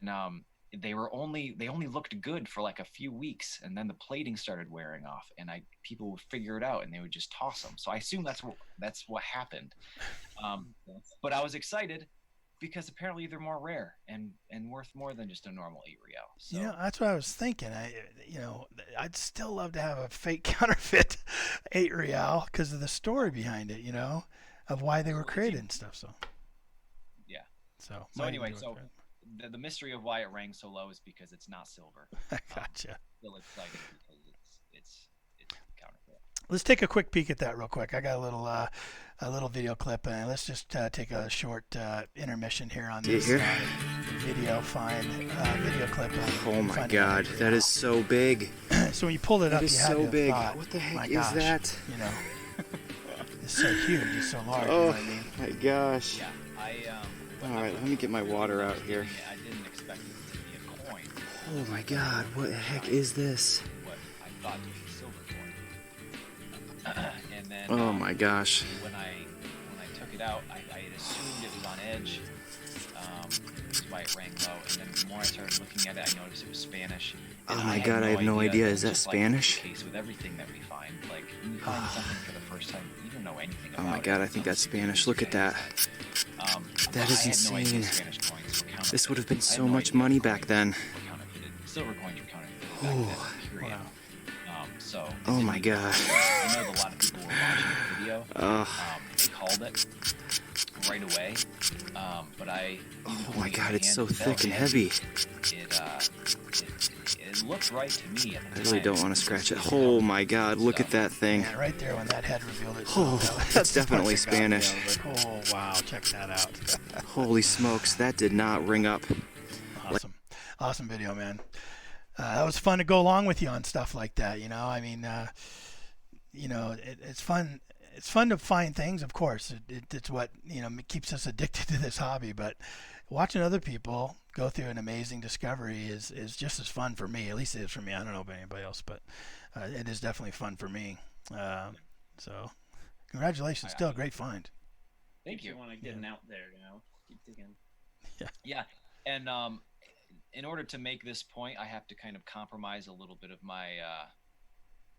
they only looked good for like a few weeks, and then the plating started wearing off, and people would figure it out and they would just toss them. So I assume that's what happened. But I was excited because apparently they're more rare and worth more than just a normal 8 real. So
You know, that's what I was thinking. I'd still love to have a fake counterfeit 8 real because of the story behind it. You know, of why they were created and stuff. So
yeah.
so.
So
might
anyway,
do it,
so
right?
the mystery of why it rang so low is because it's not silver.
Gotcha.
Still excited because it's counterfeit.
Let's take a quick peek at that real quick. I got a little video clip, and let's just take a short intermission here on this video clip.
Oh my God, that is so big.
So when you pulled it up,
That is
you had
so
to have
big.
thought,
What the heck
my
is
gosh,
that?
You know, it's so huge, it's so large. You know
Oh
what I mean?
my gosh.
Yeah,
All right, let me get my water out here.
I didn't expect it to be a coin.
Oh my God, what the heck is this?
What I thought was a silver coin. And then
Oh my gosh.
when I took it out, I had assumed it was on edge. That's why it rang low. And then the more I started looking at it, I noticed it was Spanish. And
Oh my God, I have no idea. Is that
just
Spanish?
Like the case with everything that we find, like when you find something for the first time, you don't know anything
Oh
about
my
it.
God, I think that's Spanish. Look at that. That is
I had no idea
insane.
Spanish coins were counterfeit.
This would have been
I had
so
no
much
idea
money
coins
back then.
were counterfeited. Silver coins were counterfeited back
Oh.
then, period. So
Oh my God.
I know that a lot of people were watching the video.
Ugh.
They called it right away. But
Oh my God, it's so thick and heavy.
It looked right to me at the
I
time.
really don't want to scratch it. Oh my God, look at that thing.
Man, right there when that head revealed it.
Oh, that's definitely Spanish.
Oh wow, check that out.
Holy smokes, that did not ring up.
Awesome video, man. That was fun to go along with you on stuff like that. You know, I mean, it's fun. It's fun to find things, of course. It's what keeps us addicted to this hobby. But watching other people go through an amazing discovery is just as fun for me. At least it is for me. I don't know about anybody else, but it is definitely fun for me. So, congratulations! Still a great find.
Thank you.
Want to get out there, keep digging.
Yeah, and in order to make this point, I have to kind of compromise a little bit of my.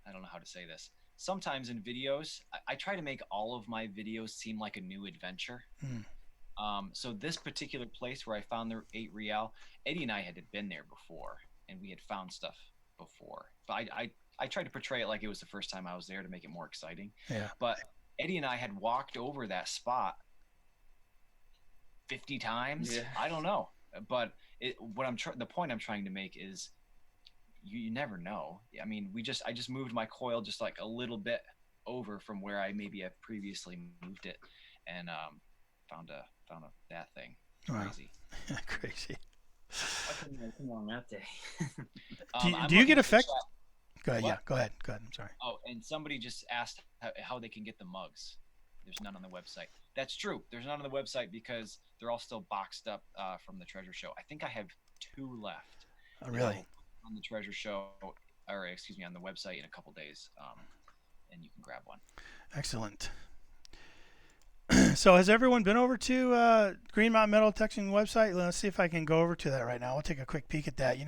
I don't know how to say this. Sometimes in videos, I try to make all of my videos seem like a new adventure. So this particular place where I found the 8 Real, Eddie and I had been there before, and we had found stuff before. But I tried to portray it like it was the first time I was there to make it more exciting.
Yeah.
But Eddie and I had walked over that spot 50 times.
Yeah.
I don't know, but the point I'm trying to make is you never know. I mean, I just moved my coil just like a little bit over from where I maybe have previously moved it, and found that thing.
Wow.
Crazy.
Crazy.
I couldn't have come on that day.
Do you get
looking
effect?
for
Go ahead.
What?
Yeah. Go ahead. I'm sorry.
Oh, and somebody just asked how they can get the mugs. There's none on the website. That's true. There's none on the website because they're all still boxed up from the treasure show. I think I have 2 left.
Oh, really?
On the treasure show, or excuse me, on the website in a couple days, and you can grab one.
Excellent. So has everyone been over to Green Mountain Metal Detecting website? Let's see if I can go over to that right now. We'll take a quick peek at that. You've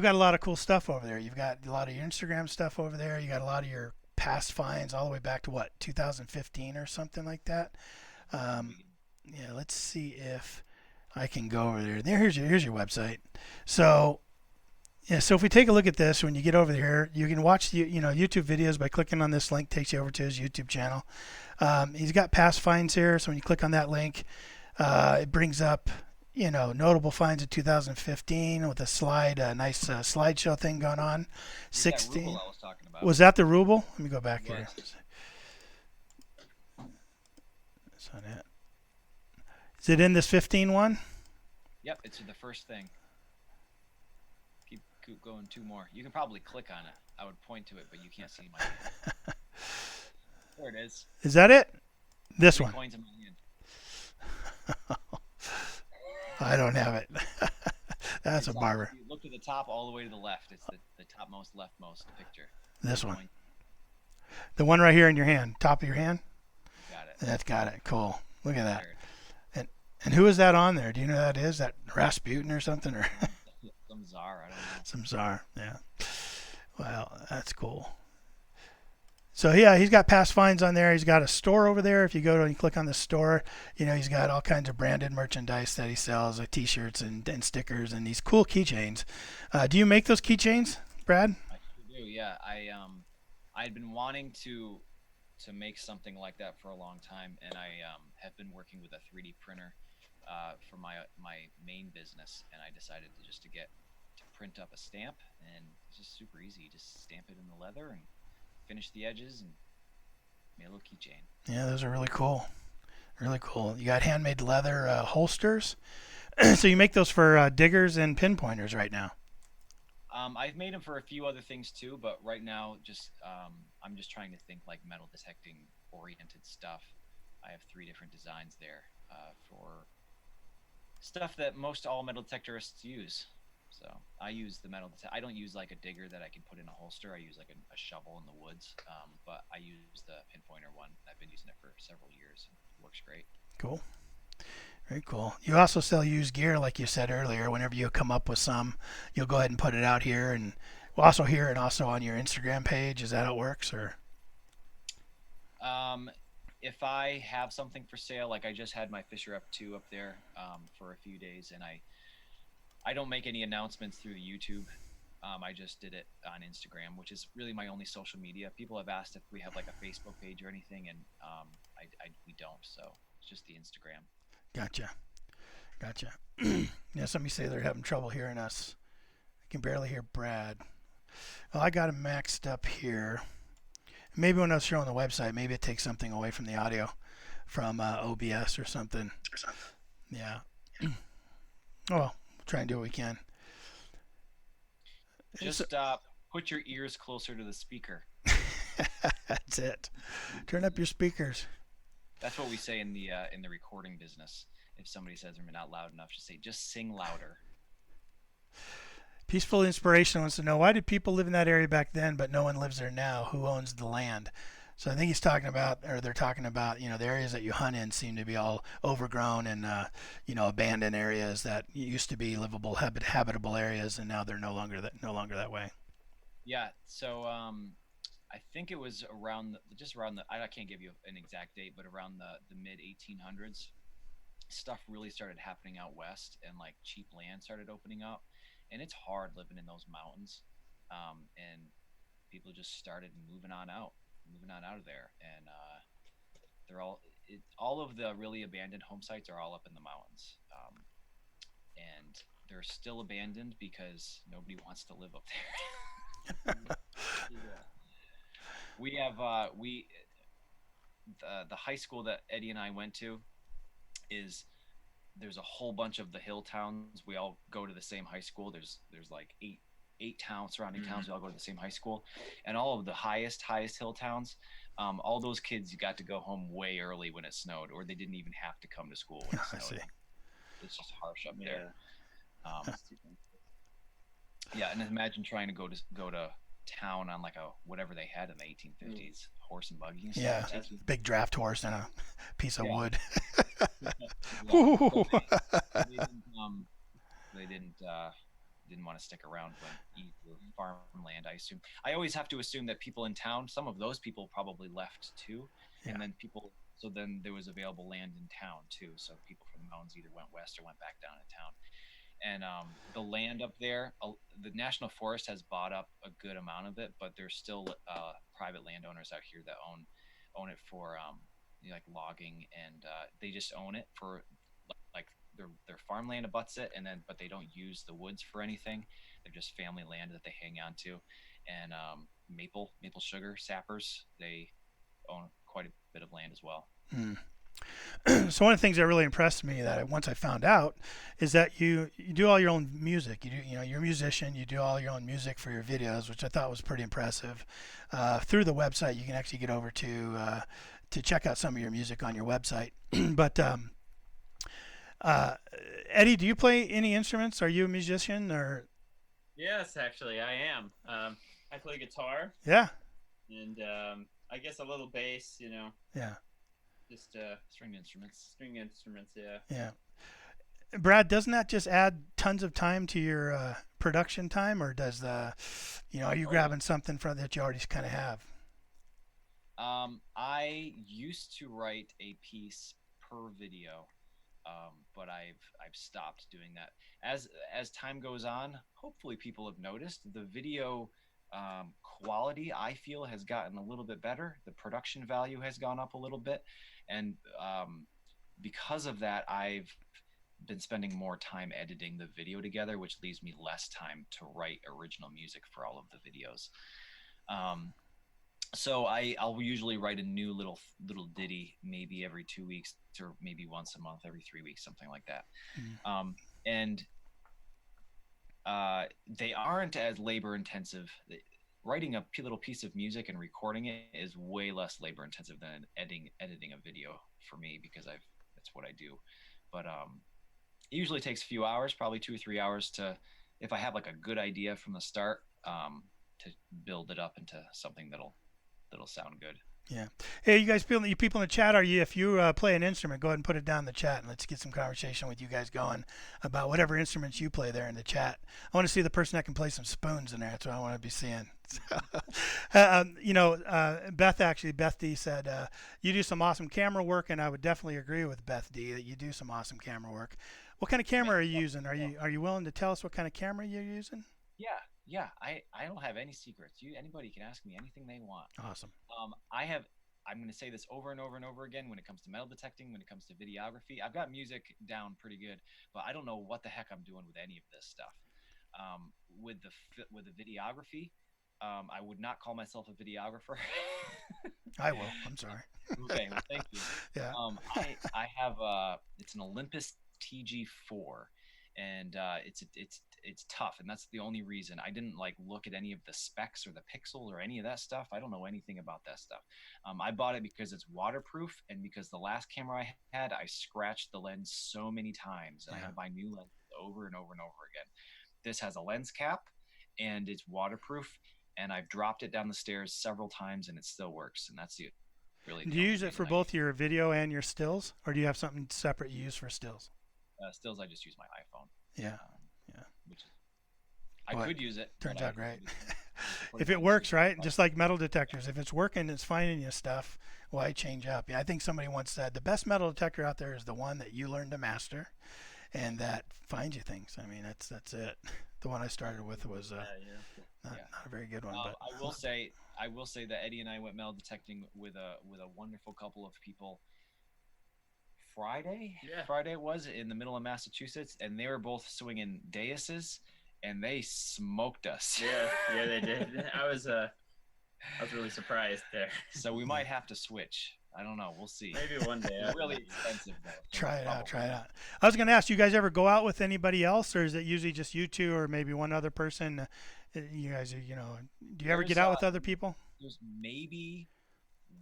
got a lot of cool stuff over there. You've got a lot of your Instagram stuff over there. You got a lot of your past finds all the way back to 2015 or something like that. Yeah, let's see if I can go over there. Here's your website. So if we take a look at this, when you get over here, you can watch YouTube videos by clicking on this link. Takes you over to his YouTube channel. He's got past finds here, so when you click on that link, it brings up notable finds of 2015 with a nice slideshow thing going on. 16.
That ruble I was talking about.
Was that the ruble? Let me go back here. That's not it. Is it in this 15 one?
Yep, it's the first thing. Keep going 2 more. You can probably click on it. I would point to it, but you can't see my hand. There it is.
Is that it? This
3
one?
coins in my hand.
I don't have it. That's a barber.
You look to the top all the way to the left. It's the topmost leftmost picture.
This one.
Coin.
The one right here in your hand. Top of your hand?
Got it.
That's got it. Cool. Look at that.
There.
And who is that on there? Do you know who that is? That Rasputin or something? Or
Some czar. I don't know.
some czar. Yeah. Well, that's cool. So yeah, he's got past finds on there. He's got a store over there. If you go to and you click on the store, he's got all kinds of branded merchandise that he sells, like T-shirts and stickers and these cool keychains. Do you make those keychains, Brad?
I sure do. Yeah. I had been wanting to make something like that for a long time, and I have been working with a 3D printer for my main business, and I decided to print up a stamp, and it's just super easy. You just stamp it in the leather and finish the edges and made a little keychain.
Yeah, those are really cool. Really cool. You got handmade leather holsters. So you make those for diggers and pinpointers right now.
I've made them for a few other things too, but right now I'm just trying to think like metal detecting oriented stuff. I have 3 different designs there for stuff that most all metal detectorists use. So I use the metal detector. I don't use like a digger that I can put in a holster. I use like a shovel in the woods. But I use the pinpointer one. I've been using it for several years. It works great.
Cool. Very cool. You also sell used gear, like you said earlier. Whenever you come up with some, you'll go ahead and put it out here, and also here and also on your Instagram page. Is that how it works, or?
If I have something for sale, like I just had my Fisher F2 up there for a few days, and I don't make any announcements through the YouTube. I just did it on Instagram, which is really my only social media. People have asked if we have like a Facebook page or anything, and we don't. So it's just the Instagram.
Gotcha. Yeah, somebody say they're having trouble hearing us. I can barely hear Brad. Well, I got him maxed up here. Maybe when I was showing the website, maybe it takes something away from the audio from OBS or something. Yeah. Oh, well, we'll try and do what we can.
Just put your ears closer to the speaker.
That's it. Turn up your speakers.
That's what we say in the recording business. If somebody says they're not loud enough, just sing louder.
Peaceful Inspiration wants to know, why did people live in that area back then, but no one lives there now? Who owns the land? So I think he's talking about, or they're talking about, the areas that you hunt in seem to be all overgrown and, abandoned areas that used to be livable, habitable areas, and now they're no longer that way.
Yeah. So I think it was around just around the. I can't give you an exact date, but around the mid 1800s, stuff really started happening out west, and like cheap land started opening up, and it's hard living in those mountains, and people just started moving on out of there, and they're all of the really abandoned home sites are all up in the mountains, and they're still abandoned because nobody wants to live up there.
Yeah.
We have the high school that Eddie and I went to is there's a whole bunch of the hill towns. We all go to the same high school. There's like eight towns, surrounding towns. We all go to the same high school, and all of the highest hill towns. All those kids got to go home way early when it snowed, or they didn't even have to come to school when it
I
snowed.
see.
It's just harsh up
Yeah.
there. Yeah, and imagine trying to go to town on like a whatever they had in the 1850s, horse and buggy and
Yeah,
stuff.
big draft horse and a piece of
Yeah.
wood.
Yeah, but they didn't want to stick around when either farmland. I always have to assume that people in town, some of those people probably left too,
Yeah.
and then so then there was available land in town too. So people from the mountains either went west or went back down to town. And the land up there, the National Forest has bought up a good amount of it, but there's still private landowners out here that own it for like logging, and they just own it for like their farmland abuts it, but they don't use the woods for anything. They're just family land that they hang on to, and maple sugar sappers, they own quite a bit of land as well.
So one of the things that really impressed me once I found out is that you do all your own music. You're a musician. You do all your own music for your videos, which I thought was pretty impressive. Through the website, you can actually get over to check out some of your music on your website. But Eddie, do you play any instruments? Are you a musician or?
Yes, actually, I am. I play guitar.
Yeah.
And I guess a little bass.
Yeah.
Just
String instruments.
Yeah.
Yeah. Brad, doesn't that just add tons of time to your production time, or does are you grabbing something that you already kind of have?
I used to write a piece per video, but I've stopped doing that. As time goes on, hopefully people have noticed the video quality, I feel, has gotten a little bit better. The production value has gone up a little bit, and because of that, I've been spending more time editing the video together, which leaves me less time to write original music for all of the videos. So I'll usually write a new little ditty maybe every 2 weeks, or maybe once a month, every 3 weeks, something like that. And they aren't as labor intensive. Writing a little piece of music and recording it is way less labor intensive than editing a video for me, because that's what I do. But it usually takes a few hours, probably 2 or 3 hours, if I have like a good idea from the start, to build it up into something that'll sound good.
Yeah. Hey, you people in the chat, if you play an instrument, go ahead and put it down in the chat, and let's get some conversation with you guys going about whatever instruments you play there in the chat. I want to see the person that can play some spoons in there. That's what I want to be seeing. Beth D said, you do some awesome camera work, and I would definitely agree with Beth D that you do some awesome camera work. What kind of camera are you using? Are you willing to tell us what kind of camera you're using?
Yeah. I don't have any secrets. Anybody can ask me anything they want.
Awesome.
I'm going to say this over and over and over again when it comes to metal detecting, when it comes to videography. I've got music down pretty good, but I don't know what the heck I'm doing with any of this stuff. With the videography, I would not call myself a videographer.
I will. I'm sorry.
Okay, well, thank you.
Yeah.
I have it's an Olympus TG4, and it's tough, and that's the only reason. I didn't look at any of the specs or the pixels or any of that stuff. I don't know anything about that stuff. I bought it because it's waterproof, and because the last camera I had, I scratched the lens so many times, and I had to buy new lenses over and over and over again. This has a lens cap, and it's waterproof, and I've dropped it down the stairs several times, and it still works, and that's it. Really.
Do you use it for both your video and your stills, or do you have something separate you use for stills?
Stills, I just use my iPhone.
Yeah.
Which I could use it.
Turns out great.
put
if
it
it
on
works,
YouTube.
right? Just like metal detectors, if it's working, it's finding you stuff. Why change up? Yeah, I think somebody once said the best metal detector out there is the one that you learn to master, and that finds you things. I mean, that's it. The one I started with was
Yeah.
not a very good one, but
I will say that Eddie and I went metal detecting with a wonderful couple of people Friday.
Yeah.
Friday it was in the middle of Massachusetts, and they were both swinging daises, and they smoked us.
Yeah, they did. I was really surprised there.
So we might have to switch. I don't know. We'll see.
Maybe one day.
They're really expensive though. So
try it out.
probably
Try it
not.
out. I was going to ask, you guys ever go out with anybody else, or is it usually just you two, or maybe one other person? You guys, do you ever get
There's,
out with other people?
There's maybe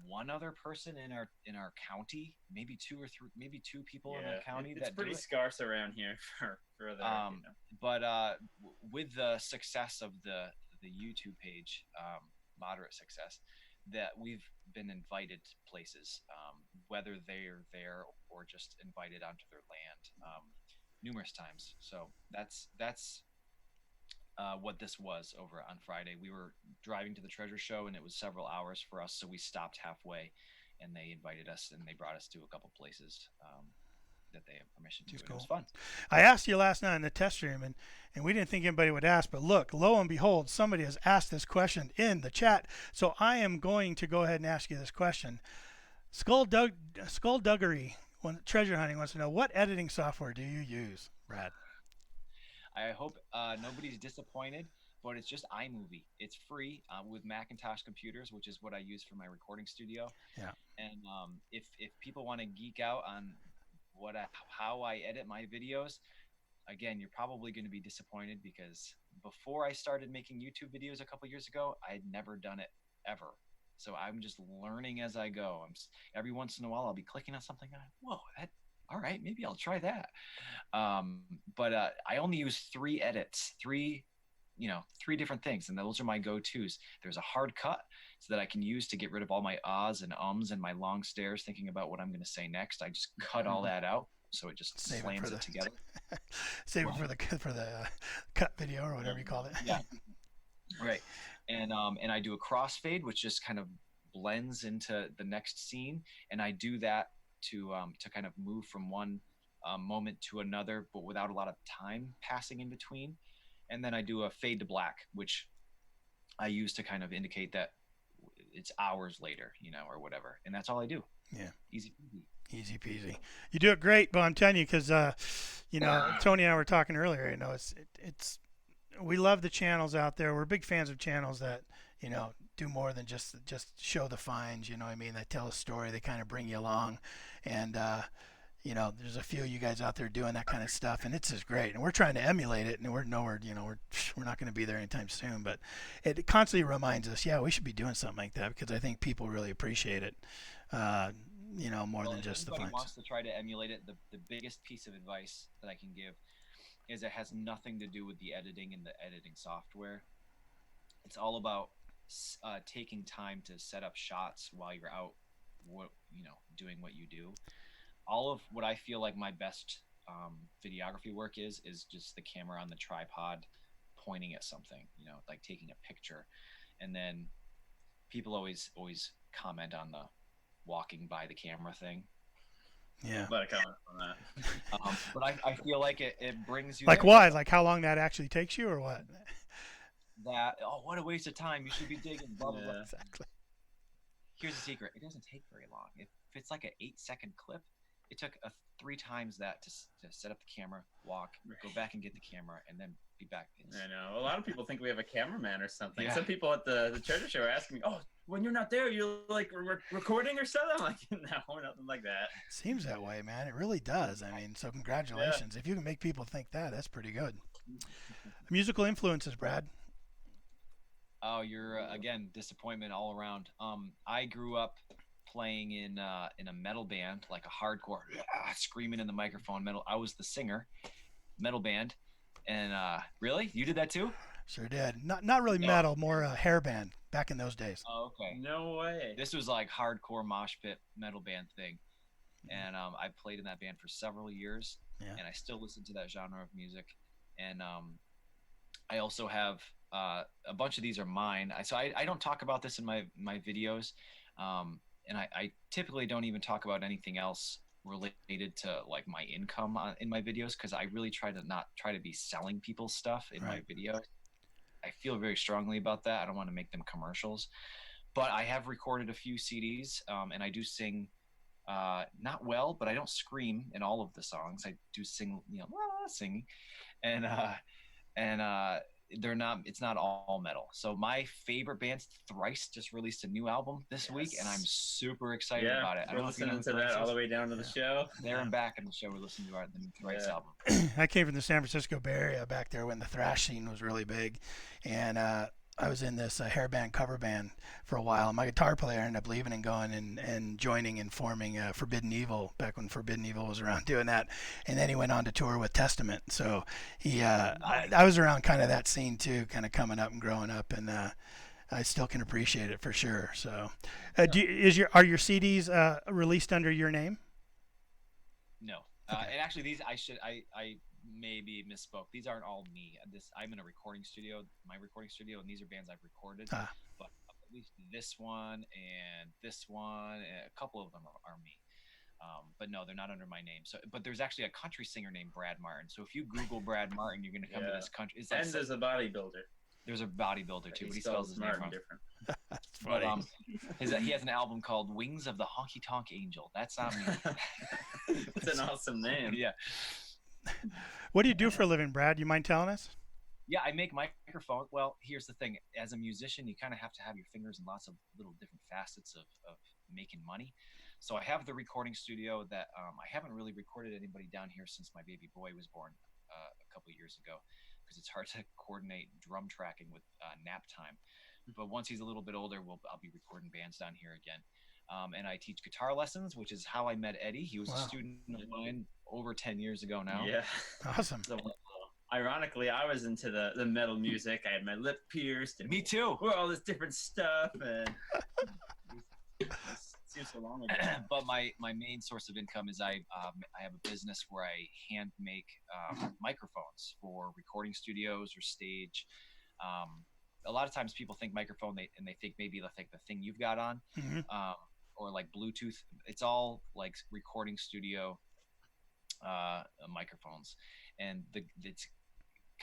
one other person in our county, maybe two or three, maybe two people in our county
it's
that
pretty
do it.
scarce around here for the.
But with the success of the YouTube page, moderate success, that we've been invited to places, whether they're there or just invited onto their land, numerous times. So that's what this was over on Friday. We were driving to the treasure show, and it was several hours for us, so we stopped halfway, and they invited us, and they brought us to a couple places that they have permission to. It was fun.
I asked you last night in the test room, and we didn't think anybody would ask, but look, lo and behold, somebody has asked this question in the chat. So I am going to go ahead and ask you this question. Skullduggery, treasure hunting, wants to know, what editing software do you use, Brad?
I hope nobody's disappointed, but it's just iMovie. It's free with Macintosh computers, which is what I use for my recording studio.
Yeah.
And if people want to geek out on how I edit my videos, again, you're probably going to be disappointed, because before I started making YouTube videos a couple years ago, I had never done it ever. So I'm just learning as I go. Every once in a while, I'll be clicking on something, and whoa, all right, maybe I'll try that. But I only use three edits, three different things, and those are my go-tos. There's a hard cut, so that I can use to get rid of all my ahs and ums and my long stares thinking about what I'm going to say next. I just cut all that out, so it just slams it together.
Save it for the cut video or whatever you call it.
Yeah, right. And I do a crossfade, which just kind of blends into the next scene, and I do that to kind of move from one moment to another, but without a lot of time passing in between. And then I do a fade to black, which I use to kind of indicate that it's hours later, or whatever. And that's all I do.
Yeah.
Easy peasy.
Easy peasy. You do it great, but I'm telling you, because Tony and I were talking earlier. It's we love the channels out there. We're big fans of channels that do more than just show the finds. You know what I mean? They tell a story. They kind of bring you along, and there's a few of you guys out there doing that kind of stuff, and it's just great. And we're trying to emulate it, and we're nowhere. We're not going to be there anytime soon. But it constantly reminds us, yeah, we should be doing something like that, because I think people really appreciate it. More than just the finds.
If anybody wants to try to emulate it, the biggest piece of advice that I can give is it has nothing to do with the editing and the editing software. It's all about taking time to set up shots while you're out, doing what you do. All of what I feel like my best videography work is just the camera on the tripod pointing at something, like taking a picture. And then people always comment on the walking by the camera thing.
Yeah.
Let a comment on that.
But I feel like it brings you
like
there.
why? Like how long that actually takes you, or what?
What a waste of time. You should be digging. Blah blah blah.
Exactly.
Here's the secret. It doesn't take very long. If it's like an 8-second clip, it took 3 times that to set up the camera, walk, go back and get the camera, and then be back.
I know. A lot of people think we have a cameraman or something.
Yeah.
Some people at the treasure show are asking me, "Oh, when you're not there, you're like recording or something?" I'm like, no, nothing like that.
Seems that way, man. It really does. I mean, so congratulations. If you can make people think that, that's pretty good. Musical influences, Brad.
Oh, you're again disappointment all around. I grew up playing in a metal band, like a hardcore, screaming in the microphone metal. I was the singer, metal band, and really, you did that too?
Sure did. Not really metal, more hair band back in those days.
Oh, okay.
No way.
This was like hardcore mosh pit metal band thing, and I played in that band for several years, and I still listen to that genre of music, and I also have a bunch of these are mine. I don't talk about this in my videos, and I typically don't even talk about anything else related to like my income in my videos, because I really try to not try to be selling people stuff in my videos. I feel very strongly about that. I don't want to make them commercials, but I have recorded a few CDs, and I do sing. Not well, but I don't scream in all of the songs. I do sing, singing, and they're not. It's not all metal. So my favorite band, Thrice, just released a new album this week, and I'm super excited about it.
We're listening to that all the way down to the show.
There and back in the show, we're listening to the new Thrice album.
I came from the San Francisco Bay Area back there when the thrash scene was really big, and I was in this hairband cover band for a while. My guitar player ended up leaving and going and joining and forming Forbidden Evil back when Forbidden Evil was around doing that. And then he went on to tour with Testament. So he, I was around kind of that scene too, kind of coming up and growing up, and I still can appreciate it for sure. So, are your CDs released under your name?
No, and actually these I maybe misspoke. These aren't all me. I'm in a recording studio, my recording studio, and these are bands I've recorded. But at least this one and a couple of them are me. But no, they're not under my name. So, but there's actually a country singer named Brad Martin. So if you Google Brad Martin, you're going to come to this country.
And there's a bodybuilder.
There's a bodybuilder too, but he spells his name wrong.
Different.
That's funny.
But, he has an album called Wings of the Honky Tonk Angel. That's not me.
It's an awesome name.
Yeah.
What do you do for a living, Brad? You mind telling us?
Yeah, I make microphones. Well, here's the thing. As a musician, you kind of have to have your fingers in lots of little different facets of making money. So I have the recording studio that I haven't really recorded anybody down here since my baby boy was born a couple of years ago, because it's hard to coordinate drum tracking with nap time. But once he's a little bit older, I'll be recording bands down here again. And I teach guitar lessons, which is how I met Eddie. He was a student of mine over 10 years ago now.
Yeah.
Awesome.
So, ironically, I was into the metal music. I had my lip pierced. And
me too.
All this different stuff. And it seems so long ago.
But my main source of income is I have a business where I hand make microphones for recording studios or stage. A lot of times people think microphone, and they think maybe like the thing you've got on.
Mm-hmm.
Or like Bluetooth. It's all like recording studio microphones, and it's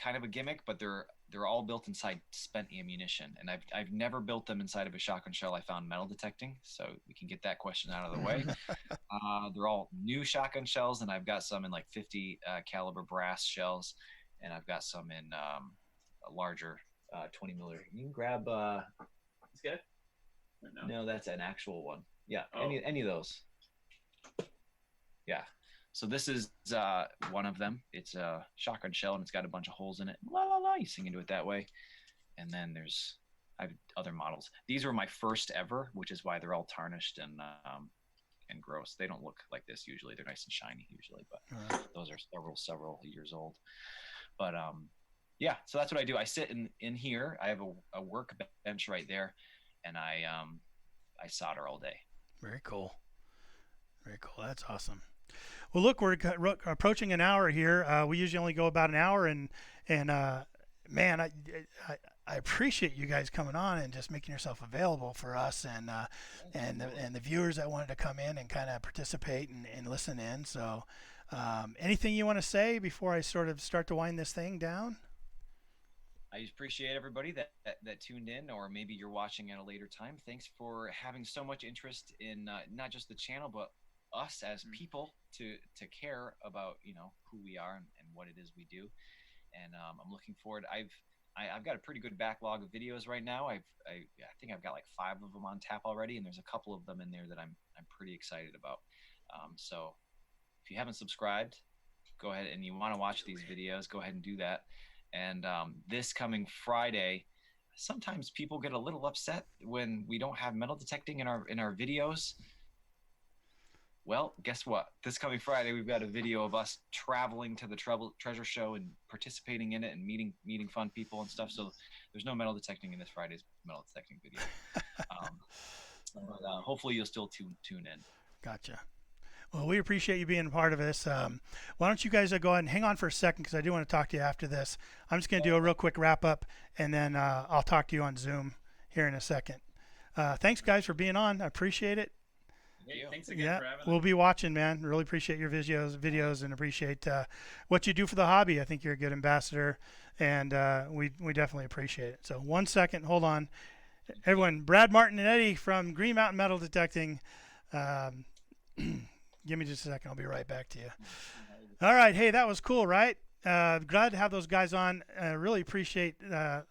kind of a gimmick, but they're all built inside spent ammunition, and I've never built them inside of a shotgun shell. I found metal detecting, so we can get that question out of the way. They're all new shotgun shells, and I've got some in like 50 caliber brass shells, and I've got some in a larger 20 millimeter. You can grab
this guy?
No, that's an actual one. Yeah,
oh.
any of those. Yeah. So this is one of them. It's a shotgun shell, and it's got a bunch of holes in it. La la la. You sing into it that way. And then I have other models. These were my first ever, which is why they're all tarnished and gross. They don't look like this usually. They're nice and shiny usually, but those are several years old. But yeah. So that's what I do. I sit in here. I have a work bench right there, and I solder all day.
Very cool. Very cool. That's awesome. Well, look, we're approaching an hour here. We usually only go about an hour, and man, I appreciate you guys coming on and just making yourself available for us and the viewers that wanted to come in and kind of participate and listen in. So, anything you want to say before I sort of start to wind this thing down?
I appreciate everybody that tuned in, or maybe you're watching at a later time. Thanks for having so much interest in not just the channel, but us as people to care about who we are and what it is we do. And I'm looking forward. I've got a pretty good backlog of videos right now. I think I've got like 5 of them on tap already, and there's a couple of them in there that I'm pretty excited about. So if you haven't subscribed, go ahead, and you want to watch these videos, go ahead and do that. And this coming Friday, sometimes people get a little upset when we don't have metal detecting in our videos. Well, guess what? This coming Friday, we've got a video of us traveling to the treasure show and participating in it and meeting fun people and stuff. So there's no metal detecting in this Friday's metal detecting video. But hopefully you'll still tune in.
Gotcha. Well, we appreciate you being a part of this. Why don't you guys go ahead and hang on for a second because I do want to talk to you after this. I'm just going to do a real quick wrap up, and then I'll talk to you on Zoom here in a second. Thanks, guys, for being on. I appreciate it.
Hey, thanks again for having
we'll
us.
be watching, man. Really appreciate your videos, and appreciate what you do for the hobby. I think you're a good ambassador, and we definitely appreciate it. So 1 second, hold on. Everyone, Brad Martin and Eddie from Green Mountain Metal Detecting. Give me just a second. I'll be right back to you. All right. Hey, that was cool, right? Glad to have those guys on. Really appreciate the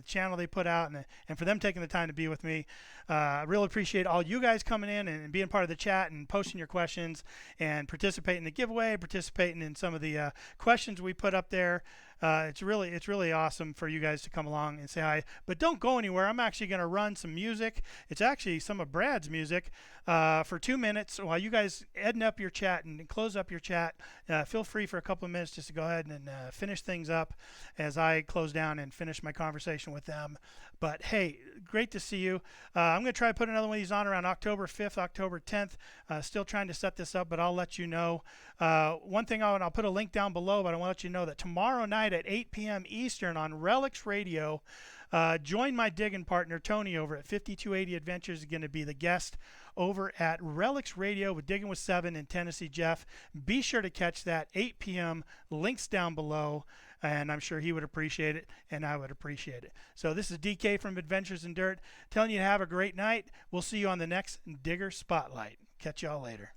channel they put out and for them taking the time to be with me. I really appreciate all you guys coming in and being part of the chat and posting your questions and participating in the giveaway, participating in some of the questions we put up there. It's really awesome for you guys to come along and say hi. But don't go anywhere. I'm actually going to run some music. It's actually some of Brad's music for 2 minutes while you guys edit up your chat and close up your chat. Feel free for a couple of minutes just to go ahead and finish things up as I close down and finish my conversation with them. But hey, great to see you. I'm going to try to put another one of these on around October 5th, October 10th. Still trying to set this up, but I'll let you know. One thing I'll put a link down below, but I want to let you know that tomorrow night at 8 p.m. Eastern on Relics Radio, join my digging partner Tony over at 5280 Adventures. Is going to be the guest over at Relics Radio with Digging with Seven in Tennessee Jeff. Be sure to catch that 8 p.m. Links down below. And I'm sure he would appreciate it, and I would appreciate it. So this is DK from Adventures in Dirt, telling you to have a great night. We'll see you on the next Digger Spotlight. Catch y'all later.